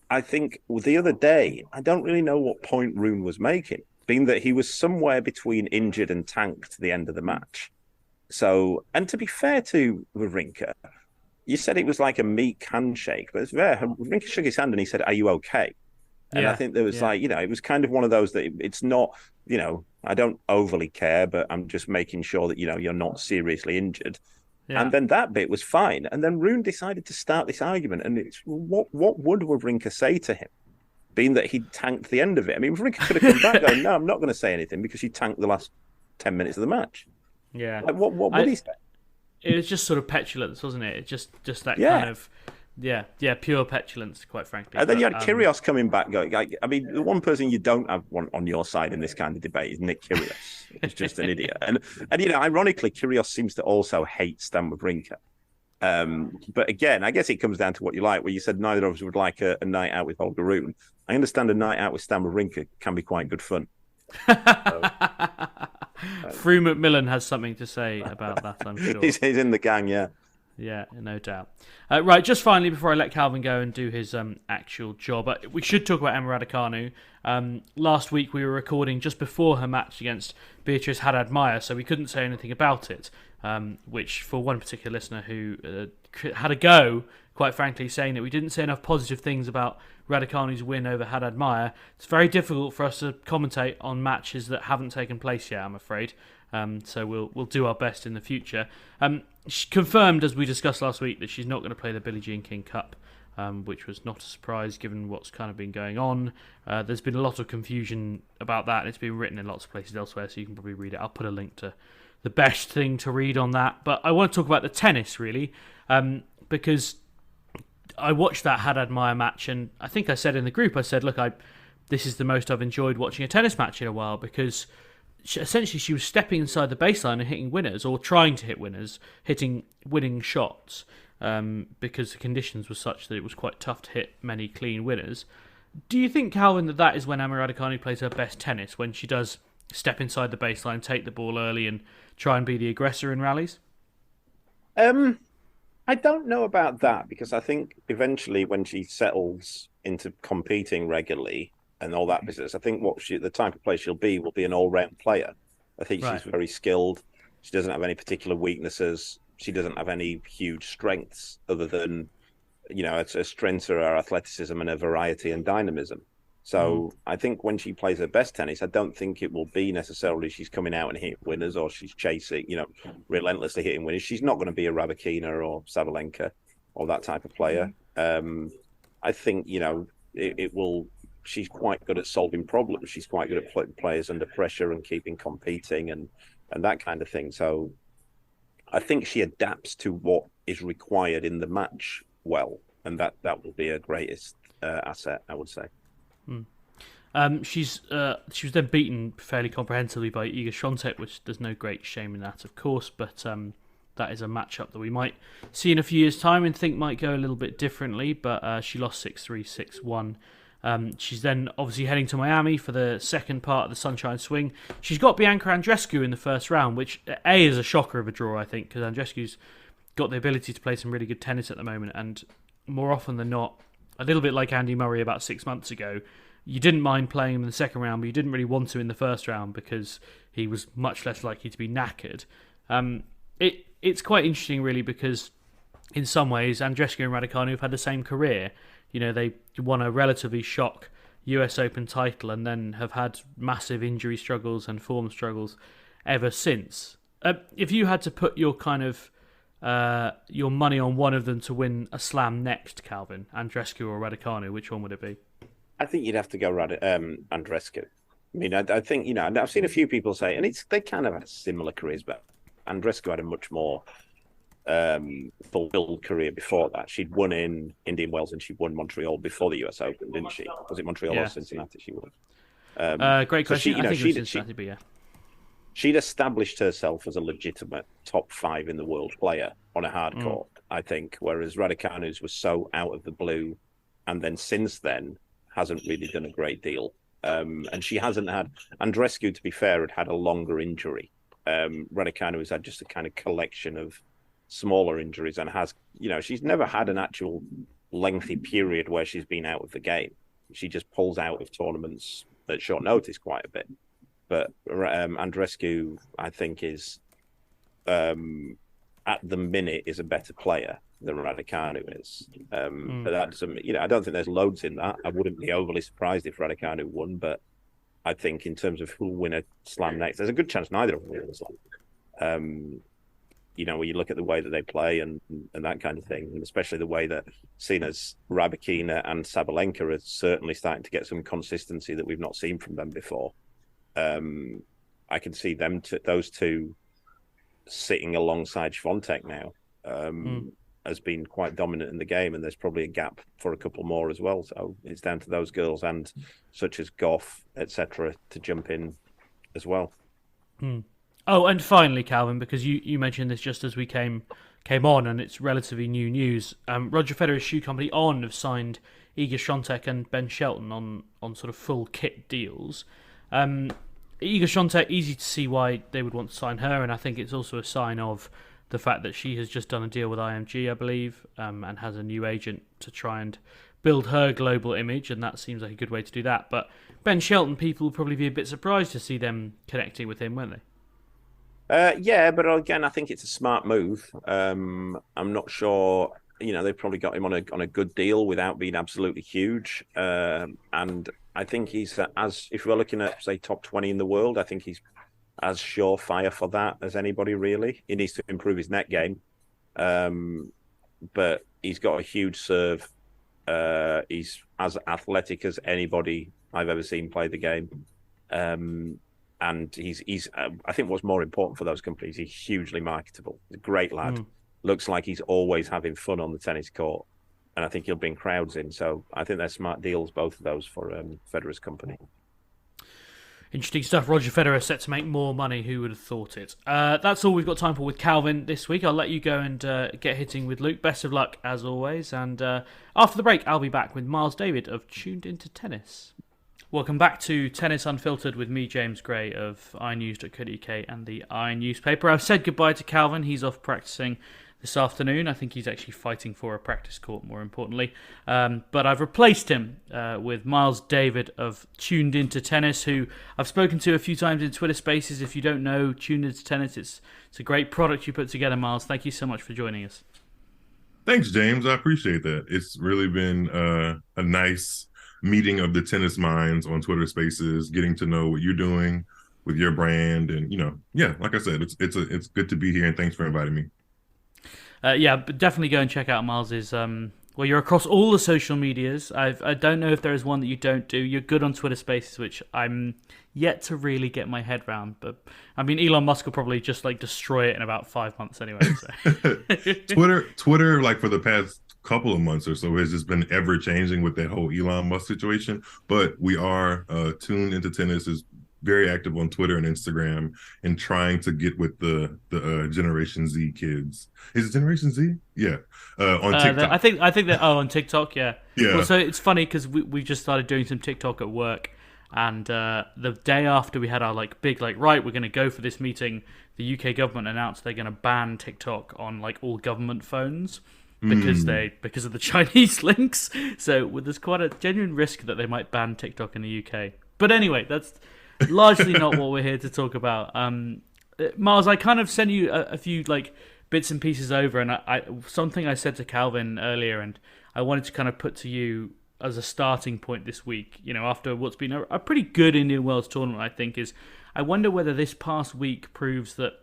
I think the other day, I don't really know what point Rune was making, being that he was somewhere between injured and tanked to the end of the match. So, and to be fair to Wawrinka, you said it was like a meek handshake, but it's fair. Wawrinka shook his hand and he said, "Are you okay?" And I think there was it was kind of one of those that it's not, I don't overly care, but I'm just making sure that, you're not seriously injured. Yeah. And then that bit was fine. And then Rune decided to start this argument. And it's what would Wawrinka say to him, being that he tanked the end of it? I mean, Wawrinka could have come back going, "No, I'm not going to say anything because you tanked the last 10 minutes of the match." Yeah. Like, what would he say? It was just sort of petulance, wasn't it? It just that kind of, pure petulance, quite frankly. And then you had Kyrgios coming back going, I mean, the one person you don't have on your side in this kind of debate is Nick Kyrgios. He's just an idiot. And ironically, Kyrgios seems to also hate Stan Wawrinka. But again, I guess it comes down to what you like, where you said neither of us would like a night out with Holger Rune. I understand a night out with Stan Wawrinka can be quite good fun. Fru McMillan has something to say about that, I'm sure. He's in the gang, yeah. Yeah, no doubt. Right, just finally, before I let Calvin go and do his actual job, we should talk about Emma Raducanu. Last week we were recording just before her match against Beatrice Haddad-Maia, so we couldn't say anything about it, which for one particular listener who had a go, quite frankly, saying that we didn't say enough positive things about Raducanu's win over Haddad-Maia. It's very difficult for us to commentate on matches that haven't taken place yet, I'm afraid. So we'll do our best in the future. She confirmed, as we discussed last week, that she's not going to play the Billie Jean King Cup, which was not a surprise given what's kind of been going on. There's been a lot of confusion about that, and it's been written in lots of places elsewhere, so you can probably read it. I'll put a link to the best thing to read on that. But I want to talk about the tennis, really, because I watched that Haddad-Maia match, and I think I said in the group, look, this is the most I've enjoyed watching a tennis match in a while, because essentially she was stepping inside the baseline and hitting winners, or trying to hit winners, hitting winning shots, because the conditions were such that it was quite tough to hit many clean winners. Do you think, Calvin, that is when Emma Raducanu plays her best tennis, when she does step inside the baseline, take the ball early and try and be the aggressor in rallies? I don't know about that, because I think eventually when she settles into competing regularly and all that business, I think the type of player she'll be will be an all-round player. I think she's very skilled. She doesn't have any particular weaknesses. She doesn't have any huge strengths other than a strength to her athleticism and her variety and dynamism. So I think when she plays her best tennis, I don't think it will be necessarily she's coming out and hitting winners or she's chasing, relentlessly hitting winners. She's not going to be a Rybakina or Sabalenka or that type of player. I think, it will. She's quite good at solving problems. She's quite good at putting players under pressure and keeping competing and that kind of thing. So I think she adapts to what is required in the match well, and that will be her greatest asset, I would say. She was then beaten fairly comprehensively by Iga Świątek, which there's no great shame in that, of course, but that is a matchup that we might see in a few years' time and think might go a little bit differently, but she lost 6-3, 6-1. She's then obviously heading to Miami for the second part of the Sunshine Swing. She's got Bianca Andreescu in the first round, which is a shocker of a draw, I think, because Andreescu's got the ability to play some really good tennis at the moment, and more often than not, a little bit like Andy Murray about 6 months ago, you didn't mind playing him in the second round, but you didn't really want to in the first round because he was much less likely to be knackered. It's quite interesting, really, because in some ways, Andreescu and Raducanu have had the same career. They won a relatively shock US Open title and then have had massive injury struggles and form struggles ever since. If you had to put your kind of your money on one of them to win a slam next, Calvin, Andreescu or Raducanu, which one would it be? I think you'd have to go Andreescu. I mean, I think, I've seen a few people say, and they kind of had similar careers, but Andreescu had a much more fulfilled career before that. She'd won in Indian Wells and she won Montreal before the US Open, didn't she? Was it Montreal or Cincinnati she won? Great question. I think it was Cincinnati, but yeah. She'd established herself as a legitimate top 5 in the world player on a hard court, I think, whereas Raducanu's was so out of the blue, and then since then hasn't really done a great deal. And she hasn't had... Andreescu, to be fair, had a longer injury. Raducanu has had just a kind of collection of smaller injuries and has, she's never had an actual lengthy period where she's been out of the game. She just pulls out of tournaments at short notice quite a bit. But Andreescu, I think, is at the minute is a better player than Raducanu is. But that doesn't, I don't think there's loads in that. I wouldn't be overly surprised if Raducanu won, but I think in terms of who'll win a slam next, there's a good chance neither of them will win a slam. When you look at the way that they play and that kind of thing, and especially the way that seen as Rybakina and Sabalenka are certainly starting to get some consistency that we've not seen from them before. I can see those two sitting alongside Świątek now has been quite dominant in the game, and there's probably a gap for a couple more as well. So it's down to those girls and such as Goff, etc., to jump in as well. Oh, and finally, Calvin, because you mentioned this just as we came on, and it's relatively new news. Roger Federer's shoe company On have signed Iga Świątek and Ben Shelton on sort of full kit deals. Iga Świątek, easy to see why they would want to sign her, and I think it's also a sign of the fact that she has just done a deal with IMG, I believe, and has a new agent to try and build her global image, and that seems like a good way to do that. But Ben Shelton, people will probably be a bit surprised to see them connecting with him, won't they? Yeah, but again, I think it's a smart move. I'm not sure. They've probably got him on a good deal without being absolutely huge. And I think he's if we're looking at, say, top 20 in the world, I think he's as surefire for that as anybody, really. He needs to improve his net game. But he's got a huge serve. He's as athletic as anybody I've ever seen play the game. And he's I think what's more important for those companies, he's hugely marketable. He's a great lad. Looks like he's always having fun on the tennis court. And I think he'll bring crowds in. So I think they're smart deals, both of those, for Federer's company. Interesting stuff. Roger Federer set to make more money. Who would have thought it? That's all we've got time for with Calvin this week. I'll let you go and get hitting with Luke. Best of luck, as always. And after the break, I'll be back with Myles David of Tuned Into Tennis. Welcome back to Tennis Unfiltered with me, James Gray of iNews.co.uk and the iNewspaper. I've said goodbye to Calvin. He's off practicing this afternoon. I think he's actually fighting for a practice court, more importantly. But I've replaced him with Myles David of Tuned Into Tennis, who I've spoken to a few times in Twitter Spaces. If you don't know Tuned Into Tennis, it's a great product you put together, Myles. Thank you so much for joining us. Thanks, James. I appreciate that. It's really been a nice meeting of the tennis minds on Twitter Spaces, getting to know what you're doing with your brand, and yeah, like I said, it's good to be here, and thanks for inviting me. Yeah, but definitely go and check out Myles's. Well, you're across all the social medias. I don't know if there is one that you don't do. You're good on Twitter Spaces, which I'm yet to really get my head around. But I mean, Elon Musk will probably just destroy it in about 5 months anyway. So. Twitter, like for the past couple of months or so, has just been ever changing with that whole Elon Musk situation. But we are tuned into tennis is very active on Twitter and Instagram and trying to get with the Generation Z kids. Is it Generation Z? Yeah. On TikTok. I think that on TikTok, yeah. Yeah. Well, so it's funny because we just started doing some TikTok at work, and the day after we had our big right, we're going to go for this meeting, the UK government announced they're going to ban TikTok on all government phones because of the Chinese links. So there's quite a genuine risk that they might ban TikTok in the UK. But anyway, that's largely not what we're here to talk about. Myles, I kind of sent you a few bits and pieces over, and I something I said to Calvin earlier, and I wanted to kind of put to you as a starting point this week. After what's been a pretty good Indian Wells tournament, I think is I wonder whether this past week proves that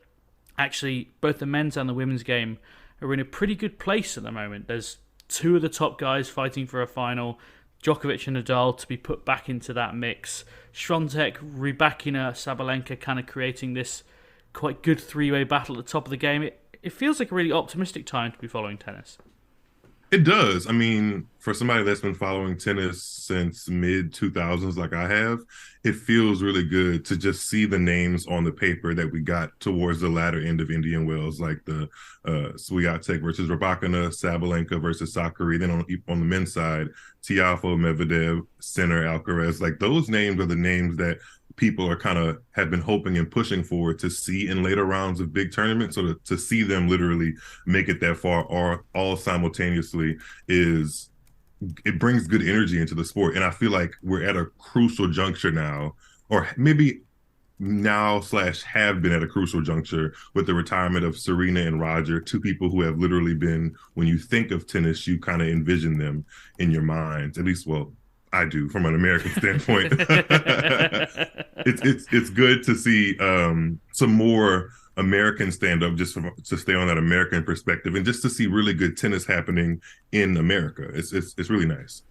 actually both the men's and the women's game are in a pretty good place at the moment. There's two of the top guys fighting for a final. Djokovic and Nadal to be put back into that mix. Swiatek, Rybakina, Sabalenka kind of creating this quite good three-way battle at the top of the game. It feels like a really optimistic time to be following tennis. It does. I mean, for somebody that's been following tennis since mid-2000s like I have, it feels really good to just see the names on the paper that we got towards the latter end of Indian Wells, like the Swiatek versus Rybakina, Sabalenka versus Sakkari. Then on the men's side, Tiafoe, Medvedev, Sinner, Alcaraz. Those names are the names that people are have been hoping and pushing for to see in later rounds of big tournaments. So to see them literally make it that far or all simultaneously it brings good energy into the sport. And I feel like we're at a crucial juncture now, or maybe now / have been at a crucial juncture with the retirement of Serena and Roger, two people who have literally been, when you think of tennis, you kind of envision them in your mind. At least, well, I do from an American standpoint. It's good to see some more American stand-up just to stay on that American perspective and just to see really good tennis happening in America. It's really nice.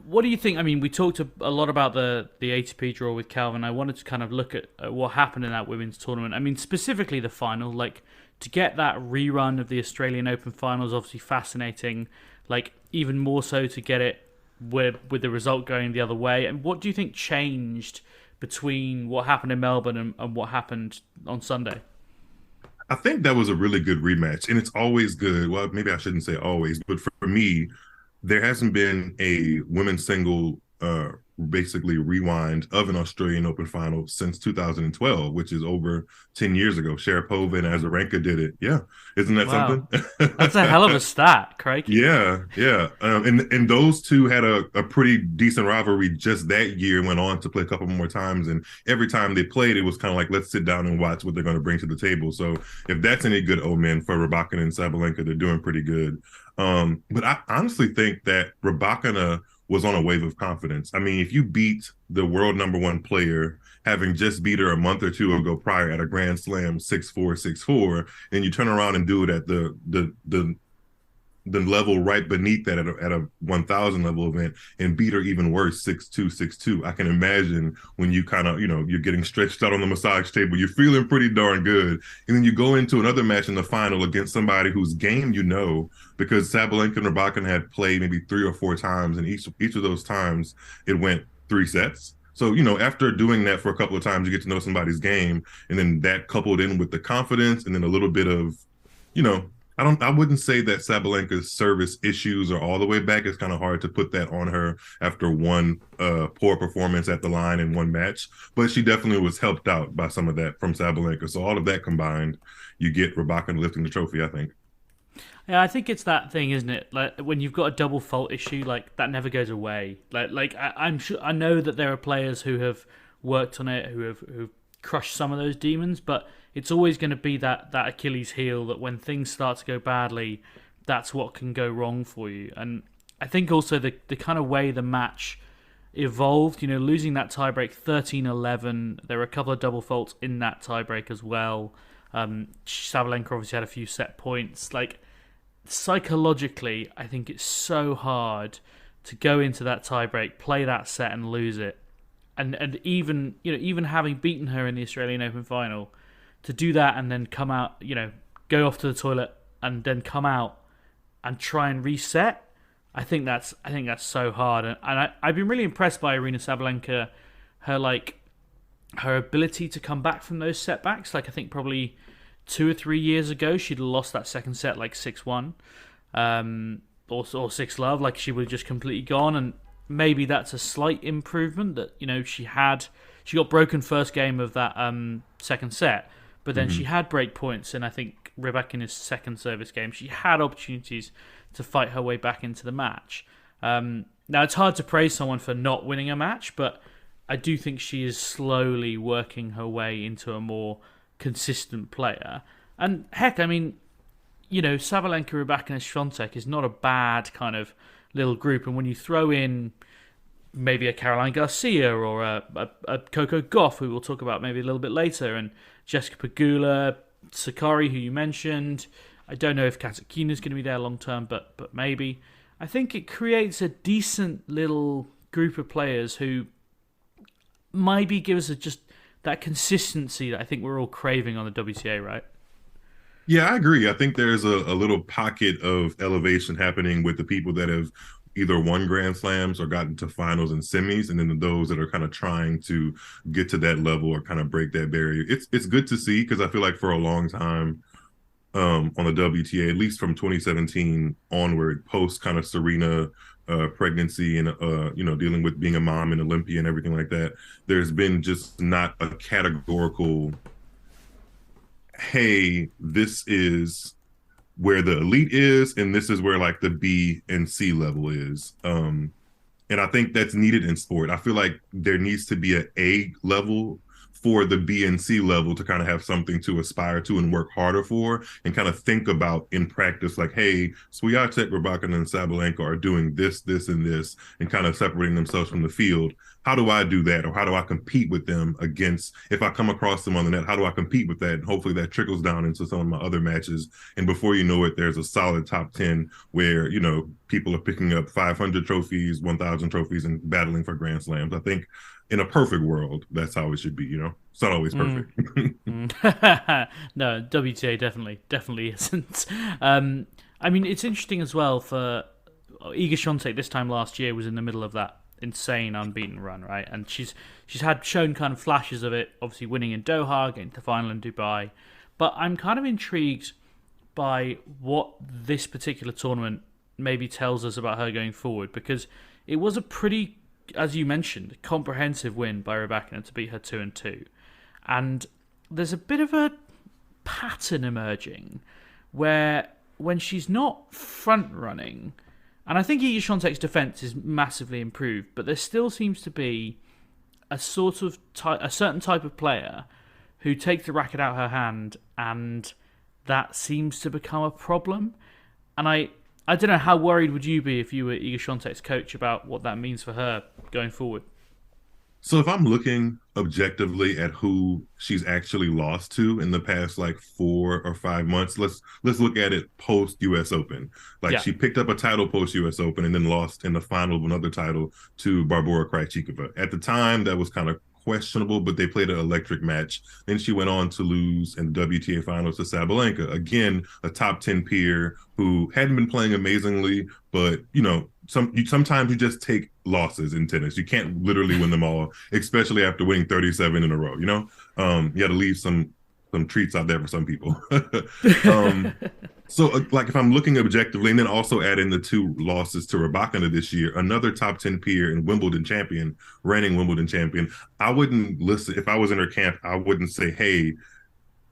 What do you think? I mean, we talked a lot about the ATP draw with Calvin. I wanted to kind of look at what happened in that women's tournament. I mean, specifically the final, to get that rerun of the Australian Open final is obviously fascinating. Even more so to get it with the result going the other way. And what do you think changed between what happened in Melbourne and what happened on Sunday? I think that was a really good rematch, and it's always good. Well, maybe I shouldn't say always, but for me, there hasn't been a women's single basically rewind of an Australian Open final since 2012, which is over 10 years ago. Sharapova and Azarenka did it. Yeah. Isn't that something? That's a hell of a stat, Craig. Yeah. And those two had a pretty decent rivalry just that year, went on to play a couple more times. And every time they played, it was kind of like, let's sit down and watch what they're going to bring to the table. So if that's any good omen for Rybakina and Sabalenka, they're doing pretty good. But I honestly think that Rybakina was on a wave of confidence. I mean, if you beat the world number one player, having just beat her a month or two ago prior at a Grand Slam 6-4, 6-4, and you turn around and do it at the level right beneath that at a 1,000 level event and beat her even worse, 6-2, 6-2. I can imagine when you kind of, you're getting stretched out on the massage table, you're feeling pretty darn good. And then you go into another match in the final against somebody whose game because Sabalenka and Rybakina had played maybe 3 or 4 times, and each of those times it went 3 sets. So, after doing that for a couple of times, you get to know somebody's game, and then that coupled in with the confidence and then a little bit of, I wouldn't say that Sabalenka's service issues are all the way back. It's kind of hard to put that on her after one poor performance at the line in one match, but she definitely was helped out by some of that from Sabalenka. So all of that combined, you get Rybakina lifting the trophy, I think. Yeah, I think it's that thing, isn't it? When you've got a double fault issue, that never goes away. I'm sure, I know that there are players who have worked on it, who've crushed some of those demons, but it's always going to be that Achilles heel that when things start to go badly, that's what can go wrong for you. And I think also the kind of way the match evolved, losing that tiebreak 13-11, there were a couple of double faults in that tiebreak as well. Sabalenka obviously had a few set points. Like, psychologically, I think it's so hard to go into that tiebreak, play that set and lose it. And even having beaten her in the Australian Open final, to do that and then come out, go off to the toilet and then come out and try and reset, I think that's so hard. And I've been really impressed by Aryna Sabalenka, her ability to come back from those setbacks. Like, I think probably 2 or 3 years ago, she'd lost that second set like 6-1, or 6-love. Like, she would have just completely gone. And maybe that's a slight improvement that, she got broken first game of that second set, but then she had break points. And I think Rybakina's second service game, she had opportunities to fight her way back into the match. Now, it's hard to praise someone for not winning a match, but I do think she is slowly working her way into a more consistent player. And heck, I mean, Sabalenka, Rybakina, Świątek is not a bad kind of little group. And when you throw in maybe a Caroline Garcia or a Coco Gauff, who we'll talk about maybe a little bit later, and Jessica Pegula, Sakari, who you mentioned, I don't know if Kasatkina's going to be there long term, but maybe. I think it creates a decent little group of players who maybe give us just that consistency that I think we're all craving on the WTA, right? Yeah, I agree. I think there's a little pocket of elevation happening with the people that have either won Grand Slams or gotten to finals and semis, and then those that are kind of trying to get to that level or kind of break that barrier. It's good to see, because I feel like for a long time on the WTA, at least from 2017 onward, post kind of Serena pregnancy and dealing with being a mom and Olympia and everything like that, there's been just not a categorical, hey, this is where the elite is and this is where like the B and C level is. And I think that's needed in sport. I feel like there needs to be an A level for the B and C level to kind of have something to aspire to and work harder for, and kind of think about in practice, like, hey, Swiatek, Rybakina, and Sabalenka are doing this, this, and this, and kind of separating themselves from the field. How do I do that? Or how do I compete with them against, if I come across them on the net, how do I compete with that? And hopefully that trickles down into some of my other matches. And before you know it, there's a solid top 10 where, people are picking up 500 trophies, 1,000 trophies, and battling for Grand Slams. I think in a perfect world, that's how it should be, It's not always perfect. No, WTA definitely isn't. I mean, it's interesting as well for Iga Świątek this time last year was in the middle of that insane unbeaten run, right? And she's had shown kind of flashes of it, obviously winning in Doha, getting to the final in Dubai. But I'm kind of intrigued by what this particular tournament maybe tells us about her going forward, because it was a pretty, as you mentioned, comprehensive win by Rybakina to beat her 2-2. And there's a bit of a pattern emerging where when she's not front running, and I think Iga Świątek's defense is massively improved, but there still seems to be a sort of a certain type of player who takes the racket out of her hand, and that seems to become a problem. And I don't know, how worried would you be if you were Iga Świątek's coach about what that means for her going forward? So if I'm looking objectively at who she's actually lost to in the past like 4 or 5 months, let's look at it post US Open. She picked up a title post US Open and then lost in the final of another title to Barbora Krejcikova. At the time, that was kind of questionable, but they played an electric match. Then she went on to lose in the WTA finals to Sabalenka, again a top 10 peer who hadn't been playing amazingly, but sometimes you just take losses in tennis. You can't literally win them all, especially after winning 37 in a row. You got to leave some treats out there for some people. So if I'm looking objectively, and then also add in the 2 losses to Rybakina this year, another top 10 peer and Wimbledon champion, reigning Wimbledon champion, I wouldn't listen. If I was in her camp, I wouldn't say, hey,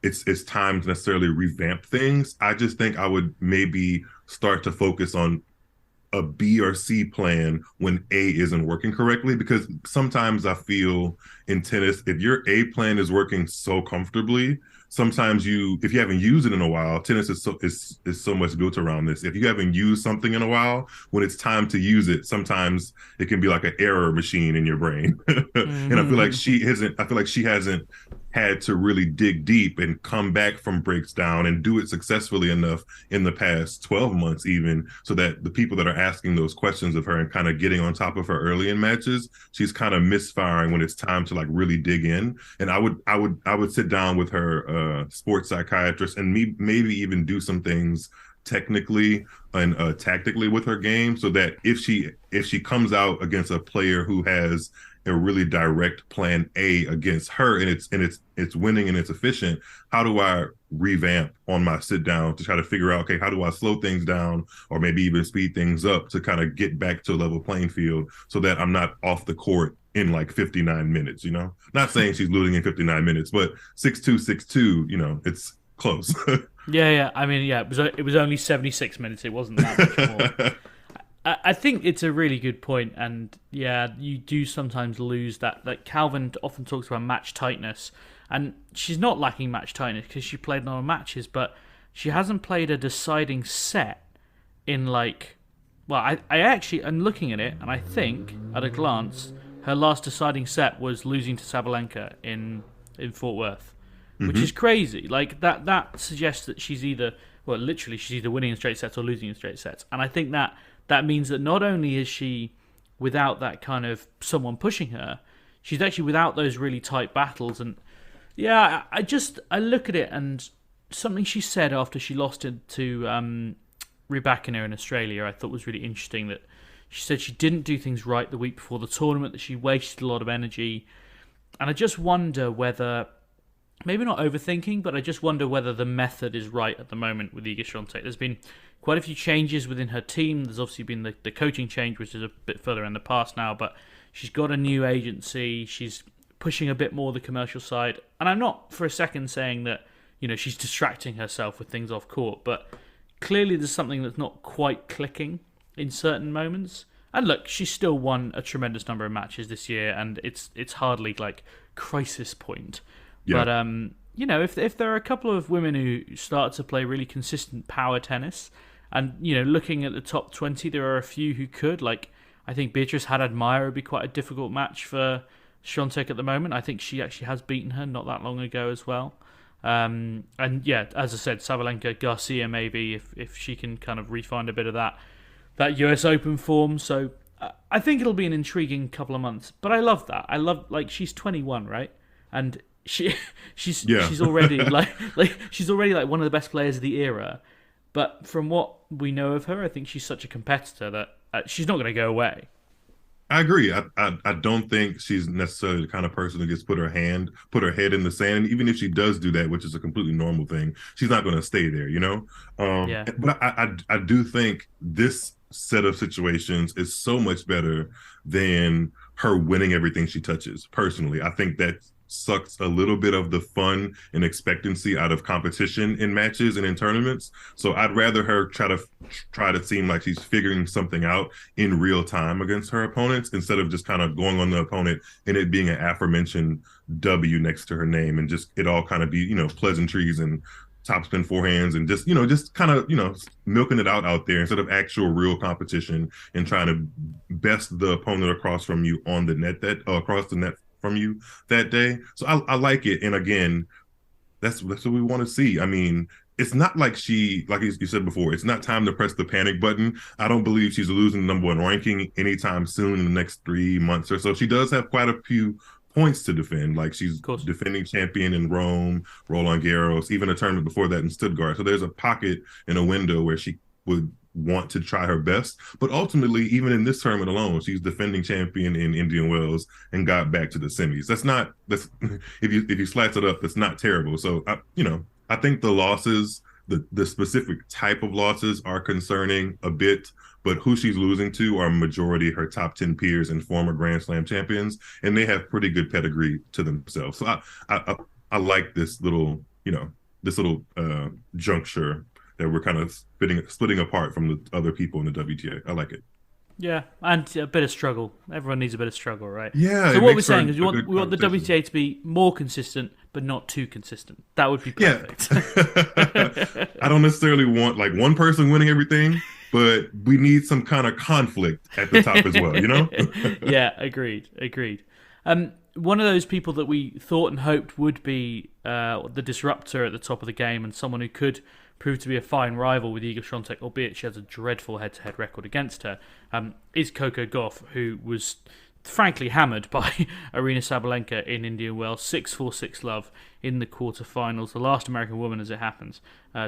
it's time to necessarily revamp things. I just think I would maybe start to focus on a B or C plan when A isn't working correctly, because sometimes I feel in tennis, if your A plan is working so comfortably, sometimes if you haven't used it in a while, tennis is so much built around this. If you haven't used something in a while, when it's time to use it, sometimes it can be like an error machine in your brain. And I feel like she hasn't had to really dig deep and come back from breaks down and do it successfully enough in the past 12 months, even, so that the people that are asking those questions of her and kind of getting on top of her early in matches, she's kind of misfiring when it's time to like really dig in. And I would sit down with her sports psychiatrist and maybe even do some things technically and tactically with her game, so that if she comes out against a player who has a really direct plan A against her and it's winning and it's efficient, how do I revamp on my sit down to try to figure out, okay, how do I slow things down or maybe even speed things up to kind of get back to a level playing field so that I'm not off the court in like 59 minutes, you know? Not saying she's losing in 59 minutes, but 6-2, 6-2, you know, it's close. Yeah. I mean, yeah, it was only 76 minutes. It wasn't that much more. I think it's a really good point, and yeah, you do sometimes lose that. Like Calvin often talks about match tightness, and she's not lacking match tightness because she played in all matches, but she hasn't played a deciding set in like. Well, I actually am looking at it, and I think at a glance, her last deciding set was losing to Sabalenka in Fort Worth, which is crazy. Like that suggests that she's either winning in straight sets or losing in straight sets, and I think that means that not only is she without that kind of someone pushing her, she's actually without those really tight battles. And yeah, I look at it, and something she said after she lost it to Rybakina in Australia, I thought was really interesting. That she said she didn't do things right the week before the tournament, that she wasted a lot of energy. And I just wonder whether, maybe not overthinking, but I just wonder whether the method is right at the moment with Iga Swiatek. There's been quite a few changes within her team. There's obviously been the coaching change, which is a bit further in the past now, but she's got a new agency. She's pushing a bit more the commercial side. And I'm not for a second saying that, you know, she's distracting herself with things off court, but clearly there's something that's not quite clicking in certain moments. And look, she's still won a tremendous number of matches this year, and it's hardly like crisis point. Yeah. But you know, if there are a couple of women who start to play really consistent power tennis, and you know, looking at the top 20, there are a few who could. Like, I think Beatrice Haddad-Maia would be quite a difficult match for Swiatek at the moment. I think she actually has beaten her not that long ago as well. And yeah, as I said, Sabalenka, Garcia maybe if she can kind of refine a bit of that US Open form. So I think it'll be an intriguing couple of months. But I love that. I love, like, she's 21, right? And she's already like she's already like one of the best players of the era. But from what we know of her, I think she's such a competitor that she's not going to go away. I agree. I don't think she's necessarily the kind of person who gets put her head in the sand. And even if she does do that, which is a completely normal thing, she's not going to stay there, you know? But I do think this set of situations is so much better than her winning everything she touches. Personally, I think that sucks a little bit of the fun and expectancy out of competition in matches and in tournaments. So I'd rather her try to seem like she's figuring something out in real time against her opponents, instead of just kind of going on the opponent and it being an aforementioned W next to her name, and just it all kind of be, you know, pleasantries and topspin forehands and just, you know, just kind of, you know, milking it out there instead of actual real competition and trying to best the opponent across from you on the net, across the net from you that day. So I like it. And again, that's what we want to see. I mean, it's not like like you said before, it's not time to press the panic button. I don't believe she's losing the #1 ranking anytime soon in the next 3 months or so. She does have quite a few points to defend. Like, she's defending champion in Rome, Roland Garros, even a tournament before that in Stuttgart. So there's a pocket and a window where she would want to try her best. But ultimately, even in this tournament alone, she's defending champion in Indian Wells and got back to the semis. That's if you slice it up, that's not terrible. So I think the losses, the specific type of losses, are concerning a bit. But who she's losing to are majority her top 10 peers and former Grand Slam champions, and they have pretty good pedigree to themselves. So I like this little juncture that we're kind of splitting apart from the other people in the WTA. I like it. Yeah, and a bit of struggle. Everyone needs a bit of struggle, right? Yeah. So what we're saying is we want the WTA to be more consistent, but not too consistent. That would be perfect. Yeah. I don't necessarily want like one person winning everything, but we need some kind of conflict at the top as well, you know? Yeah, agreed. One of those people that we thought and hoped would be the disruptor at the top of the game and someone who could prove to be a fine rival with Iga Świątek, albeit she has a dreadful head-to-head record against her, is Coco Gauff, who was frankly hammered by Aryna Sabalenka in Indian Wells, 6-4, 6-love in the quarterfinals, the last American woman, as it happens,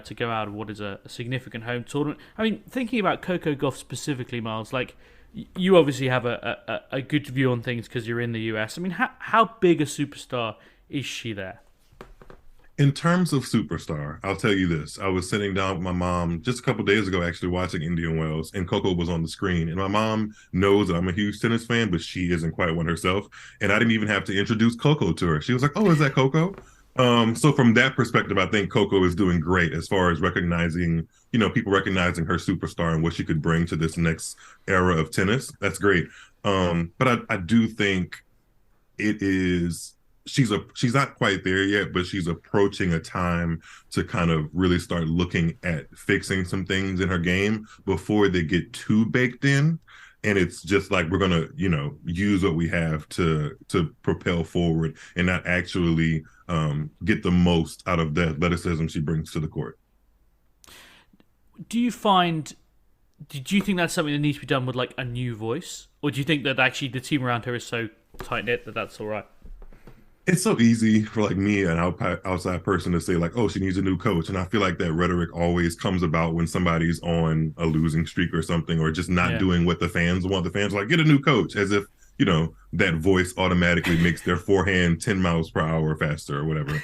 to go out of what is a significant home tournament. I mean, thinking about Coco Gauff specifically, Myles, like, you obviously have a good view on things because you're in the US. I mean, how big a superstar is she there? In terms of superstar, I'll tell you this. I was sitting down with my mom just a couple of days ago, actually watching Indian Wells, and Coco was on the screen. And my mom knows that I'm a huge tennis fan, but she isn't quite one herself. And I didn't even have to introduce Coco to her. She was like, "Oh, is that Coco?" So from that perspective, I think Coco is doing great as far as recognizing, people recognizing her superstar and what she could bring to this next era of tennis. That's great. But I do think it is. She's not quite there yet, but she's approaching a time to kind of really start looking at fixing some things in her game before they get too baked in. And it's just like we're gonna, use what we have to propel forward and not actually get the most out of the athleticism she brings to the court. Do you think that's something that needs to be done with like a new voice, or do you think that actually the team around her is so tight knit that that's all right? It's so easy for like me, an outside person, to say like, "Oh, she needs a new coach," and I feel like that rhetoric always comes about when somebody's on a losing streak or something, or just not doing what the fans want. The fans are like, "Get a new coach," as if that voice automatically makes their forehand 10 miles per hour faster or whatever.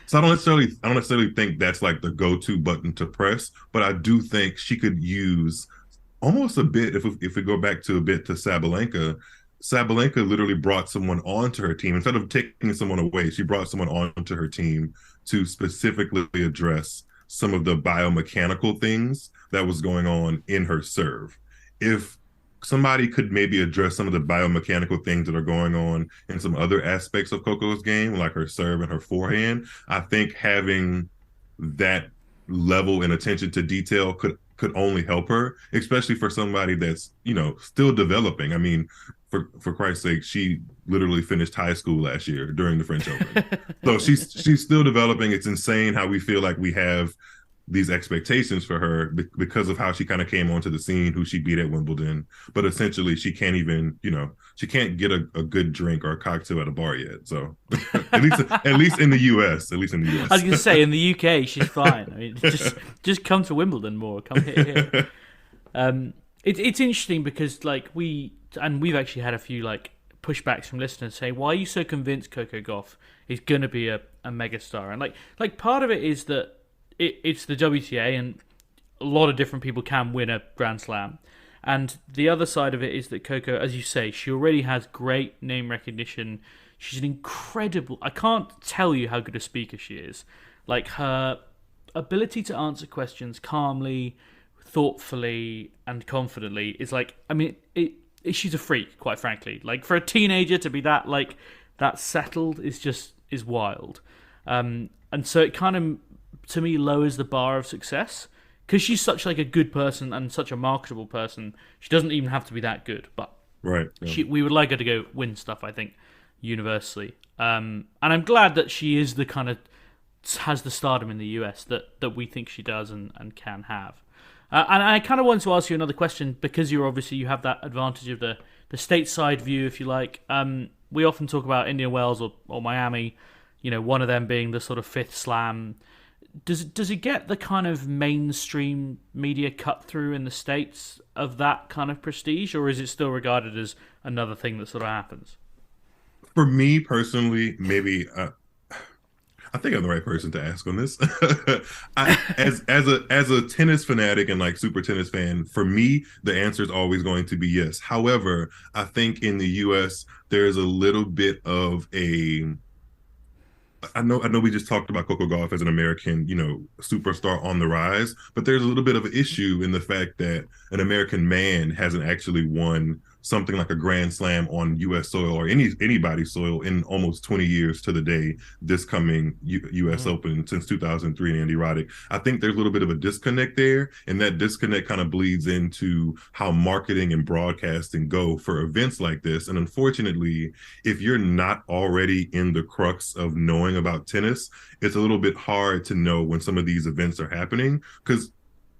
So I don't necessarily think that's like the go-to button to press, but I do think she could use almost a bit if we go back to Sabalenka. Sabalenka literally brought someone onto her team. Instead of taking someone away, she brought someone onto her team to specifically address some of the biomechanical things that was going on in her serve. If somebody could maybe address some of the biomechanical things that are going on in some other aspects of Coco's game, like her serve and her forehand, I think having that level and attention to detail could only help her, especially for somebody that's, still developing. I mean, for Christ's sake, she literally finished high school last year during the French Open. So she's still developing. It's insane how we feel like we have these expectations for her because of how she kind of came onto the scene, who she beat at Wimbledon. But essentially, she can't even, she can't get a good drink or a cocktail at a bar yet. So at least in the US, I was going to say, in the UK, she's fine. I mean, just come to Wimbledon more. Come here. It's interesting because we've actually had a few like pushbacks from listeners saying, "Why are you so convinced Coco Gauff is going to be a megastar?" And like part of it is that it's the WTA, and a lot of different people can win a Grand Slam. And the other side of it is that Coco, as you say, she already has great name recognition. She's an incredible... I can't tell you how good a speaker she is. Like, her ability to answer questions calmly, thoughtfully, and confidently is like... I mean, she's a freak, quite frankly. Like, for a teenager to be that settled is wild. And so it kind of, to me, lowers the bar of success. Because she's such like a good person and such a marketable person, she doesn't even have to be that good. But right, yeah. We would like her to go win stuff, I think, universally. And I'm glad that she is the kind of has the stardom in the US that we think she does and can have. And I kind of want to ask you another question because you have that advantage of the stateside view, if you like. We often talk about Indian Wells or Miami, one of them being the sort of fifth slam. Does it get the kind of mainstream media cut through in the States of that kind of prestige, or is it still regarded as another thing that sort of happens? For me personally, maybe I think I'm the right person to ask on this. As a tennis fanatic and like super tennis fan, for me, the answer is always going to be yes. However, I think in the US, there's a little bit of I know we just talked about Coco Gauff as an American, superstar on the rise, but there's a little bit of an issue in the fact that an American man hasn't actually won something like a Grand Slam on U.S. soil or anybody's soil in almost 20 years to the day this coming U.S. Open since 2003 in Andy Roddick. I think there's a little bit of a disconnect there, and that disconnect kind of bleeds into how marketing and broadcasting go for events like this. And unfortunately, if you're not already in the crux of knowing about tennis, it's a little bit hard to know when some of these events are happening, because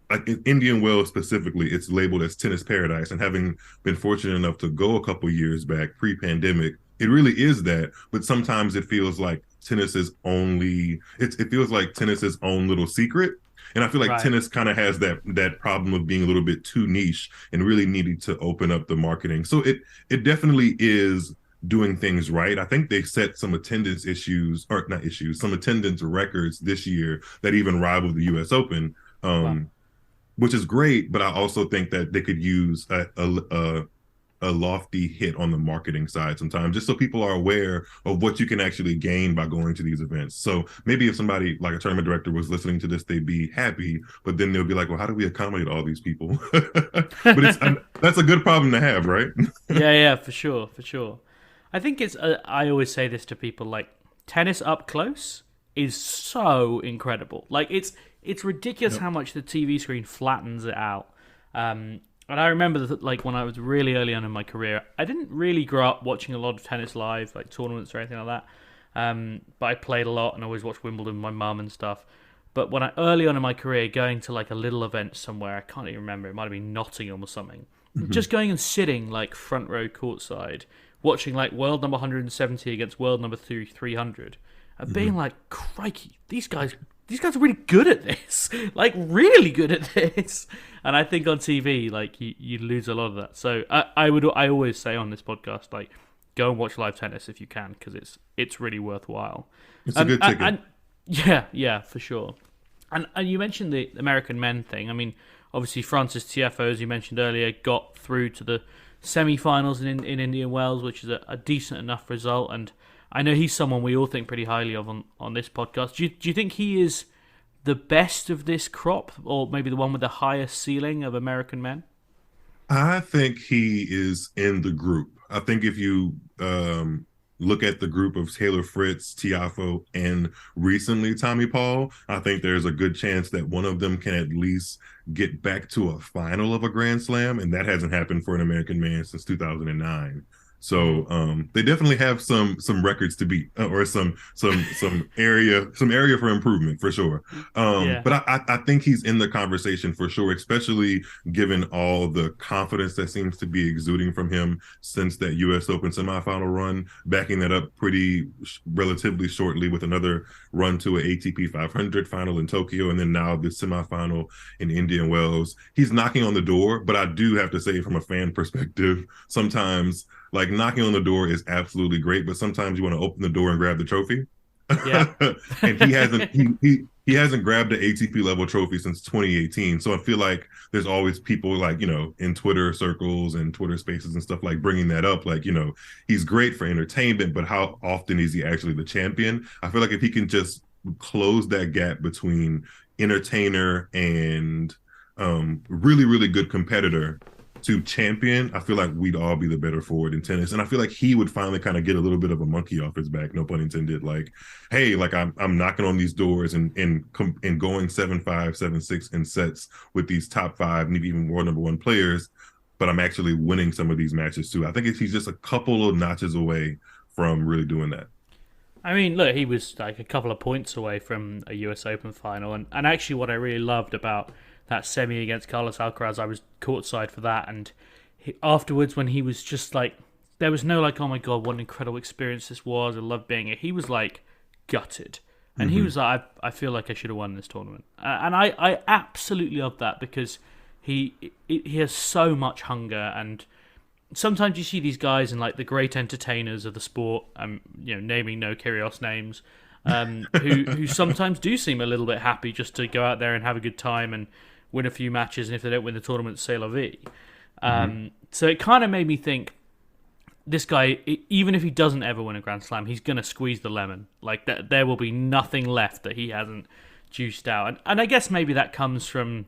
like in Indian Wells specifically, it's labeled as tennis paradise. And having been fortunate enough to go a couple years back pre-pandemic, it really is that. But sometimes it feels like tennis is it feels like tennis's own little secret. And I feel like tennis kind of has that problem of being a little bit too niche and really needing to open up the marketing. So it definitely is doing things right. I think they set some attendance some attendance records this year that even rival the U.S. Open. Which is great, but I also think that they could use a lofty hit on the marketing side sometimes, just so people are aware of what you can actually gain by going to these events. So maybe if somebody like a tournament director was listening to this, they'd be happy, but then they'll be like, well, how do we accommodate all these people? But that's a good problem to have, right? Yeah, for sure. I think I always say this to people, like, tennis up close is so incredible. Like, it's ridiculous how much the TV screen flattens it out. And I remember that, like, when I was really early on in my career, I didn't really grow up watching a lot of tennis live, like tournaments or anything like that. But I played a lot and always watched Wimbledon with my mum and stuff. But when early on in my career, going to like a little event somewhere, I can't even remember, it might have been Nottingham or something, just going and sitting like front row courtside, watching like world number 170 against world number 300, and being like, crikey, these guys are really good at this, like really good at this. And I think on TV, like you lose a lot of that. So I always say on this podcast, like, go and watch live tennis if you can, because it's really worthwhile. It's a good ticket. And yeah, for sure. And you mentioned the American men thing. I mean, obviously Francis Tiafoe, as you mentioned earlier, got through to the semi-finals in Indian Wells, which is a decent enough result. And I know he's someone we all think pretty highly of on this podcast. Do you think he is the best of this crop, or maybe the one with the highest ceiling of American men? I think he is in the group. I think if you look at the group of Taylor Fritz, Tiafoe, and recently Tommy Paul, I think there's a good chance that one of them can at least get back to a final of a Grand Slam, and that hasn't happened for an American man since 2009. So they definitely have some records to beat, or some area for improvement for sure. But I think he's in the conversation for sure, especially given all the confidence that seems to be exuding from him since that U.S. Open semifinal run, backing that up relatively shortly with another run to an ATP 500 final in Tokyo, and then now the semifinal in Indian Wells. He's knocking on the door, but I do have to say, from a fan perspective, sometimes, like, knocking on the door is absolutely great, but sometimes you want to open the door and grab the trophy. Yeah. And he hasn't grabbed an ATP level trophy since 2018. So I feel like there's always people, like, in Twitter circles and Twitter spaces and stuff, like, bringing that up. Like, he's great for entertainment, but how often is he actually the champion? I feel like if he can just close that gap between entertainer and really, really good competitor to champion, I feel like we'd all be the better forward in tennis. And I feel like he would finally kind of get a little bit of a monkey off his back, no pun intended. Like, hey, like, I'm knocking on these doors and going 7-5, 7-6 in sets with these top 5 and even world number 1 players, but I'm actually winning some of these matches too. I think he's just a couple of notches away from really doing that. I mean, look, he was like a couple of points away from a US Open final. And actually what I really loved about that semi against Carlos Alcaraz, I was courtside for that, and afterwards, when he was just like, there was no like, oh my god, what an incredible experience this was, I love being here. He was like gutted, and he was like, I feel like I should have won this tournament, and I absolutely love that, because he has so much hunger. And sometimes you see these guys and like the great entertainers of the sport, naming no Kyrgios names, who sometimes do seem a little bit happy just to go out there and have a good time and win a few matches, and if they don't win the tournament, c'est la vie. So it kind of made me think, this guy, even if he doesn't ever win a Grand Slam, he's going to squeeze the lemon. Like, there will be nothing left that he hasn't juiced out. And I guess maybe that comes from,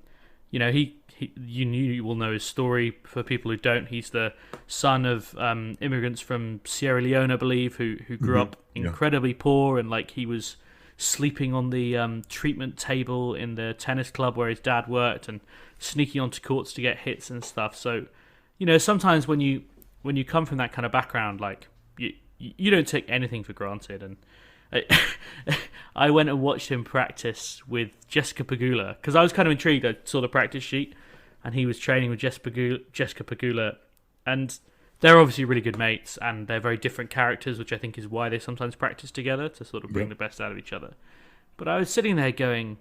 you will know his story. For people who don't, he's the son of immigrants from Sierra Leone, I believe, who grew up incredibly poor, and like he was sleeping on the treatment table in the tennis club where his dad worked, and sneaking onto courts to get hits and stuff. So, sometimes when you come from that kind of background, like you don't take anything for granted. And I went and watched him practice with Jessica Pegula because I was kind of intrigued. I saw the practice sheet, and he was training with Jessica Pegula, and they're obviously really good mates, and they're very different characters, which I think is why they sometimes practice together to sort of bring the best out of each other. But I was sitting there going,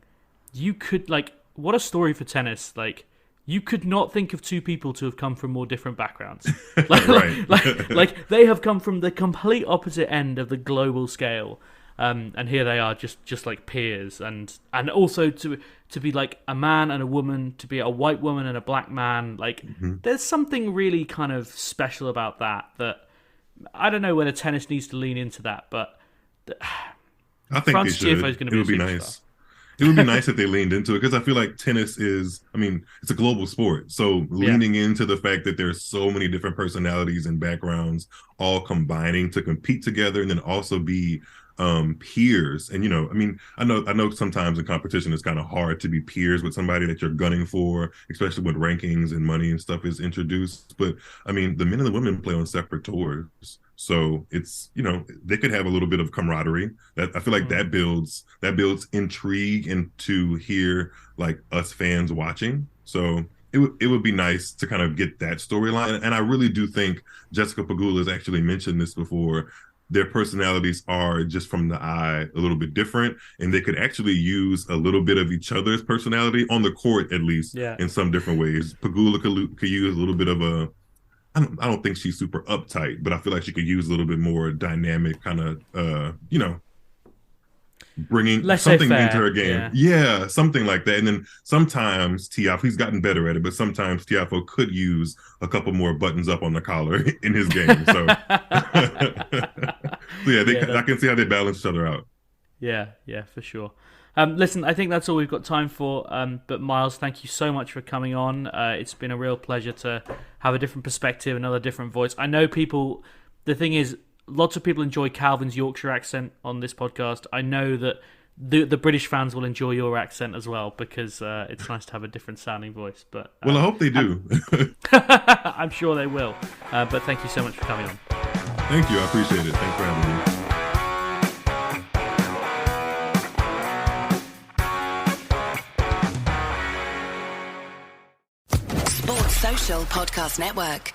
you could, like, what a story for tennis. Like, you could not think of two people to have come from more different backgrounds. Like they have come from the complete opposite end of the global scale. And here they are, just like peers, and also to be like a man and a woman, to be a white woman and a black man, like there's something really kind of special about that. That I don't know whether tennis needs to lean into that, but I think France they should. Tiafoe is going to be It would be nice. It would be nice if they leaned into it, because I feel like tennis is, it's a global sport. So leaning into the fact that there's so many different personalities and backgrounds all combining to compete together, and then also be peers. And I know sometimes in competition it's kind of hard to be peers with somebody that you're gunning for, especially when rankings and money and stuff is introduced. But the men and the women play on separate tours, so it's they could have a little bit of camaraderie. That I feel like that builds intrigue into here, like us fans watching. So it would be nice to kind of get that storyline. And I really do think Jessica Pegula has actually mentioned this before. Their personalities are just from the eye a little bit different, and they could actually use a little bit of each other's personality on the court, at least in some different ways. Pegula could use a little bit of a, I don't think she's super uptight, but I feel like she could use a little bit more dynamic kind of, bringing something into her game. Yeah, something like that. And then sometimes Tiafoe, he's gotten better at it, but sometimes Tiafoe could use a couple more buttons up on the collar in his game. So, I can see how they balance each other out. Yeah, for sure. Listen, I think that's all we've got time for. But Myles, thank you so much for coming on. It's been a real pleasure to have a different perspective, another different voice. I know the thing is, lots of people enjoy Calvin's Yorkshire accent on this podcast. I know that the British fans will enjoy your accent as well, because it's nice to have a different sounding voice. But well, I hope they do. I'm sure they will. But thank you so much for coming on. Thank you. I appreciate it. Thanks for having me. Sports Social Podcast Network.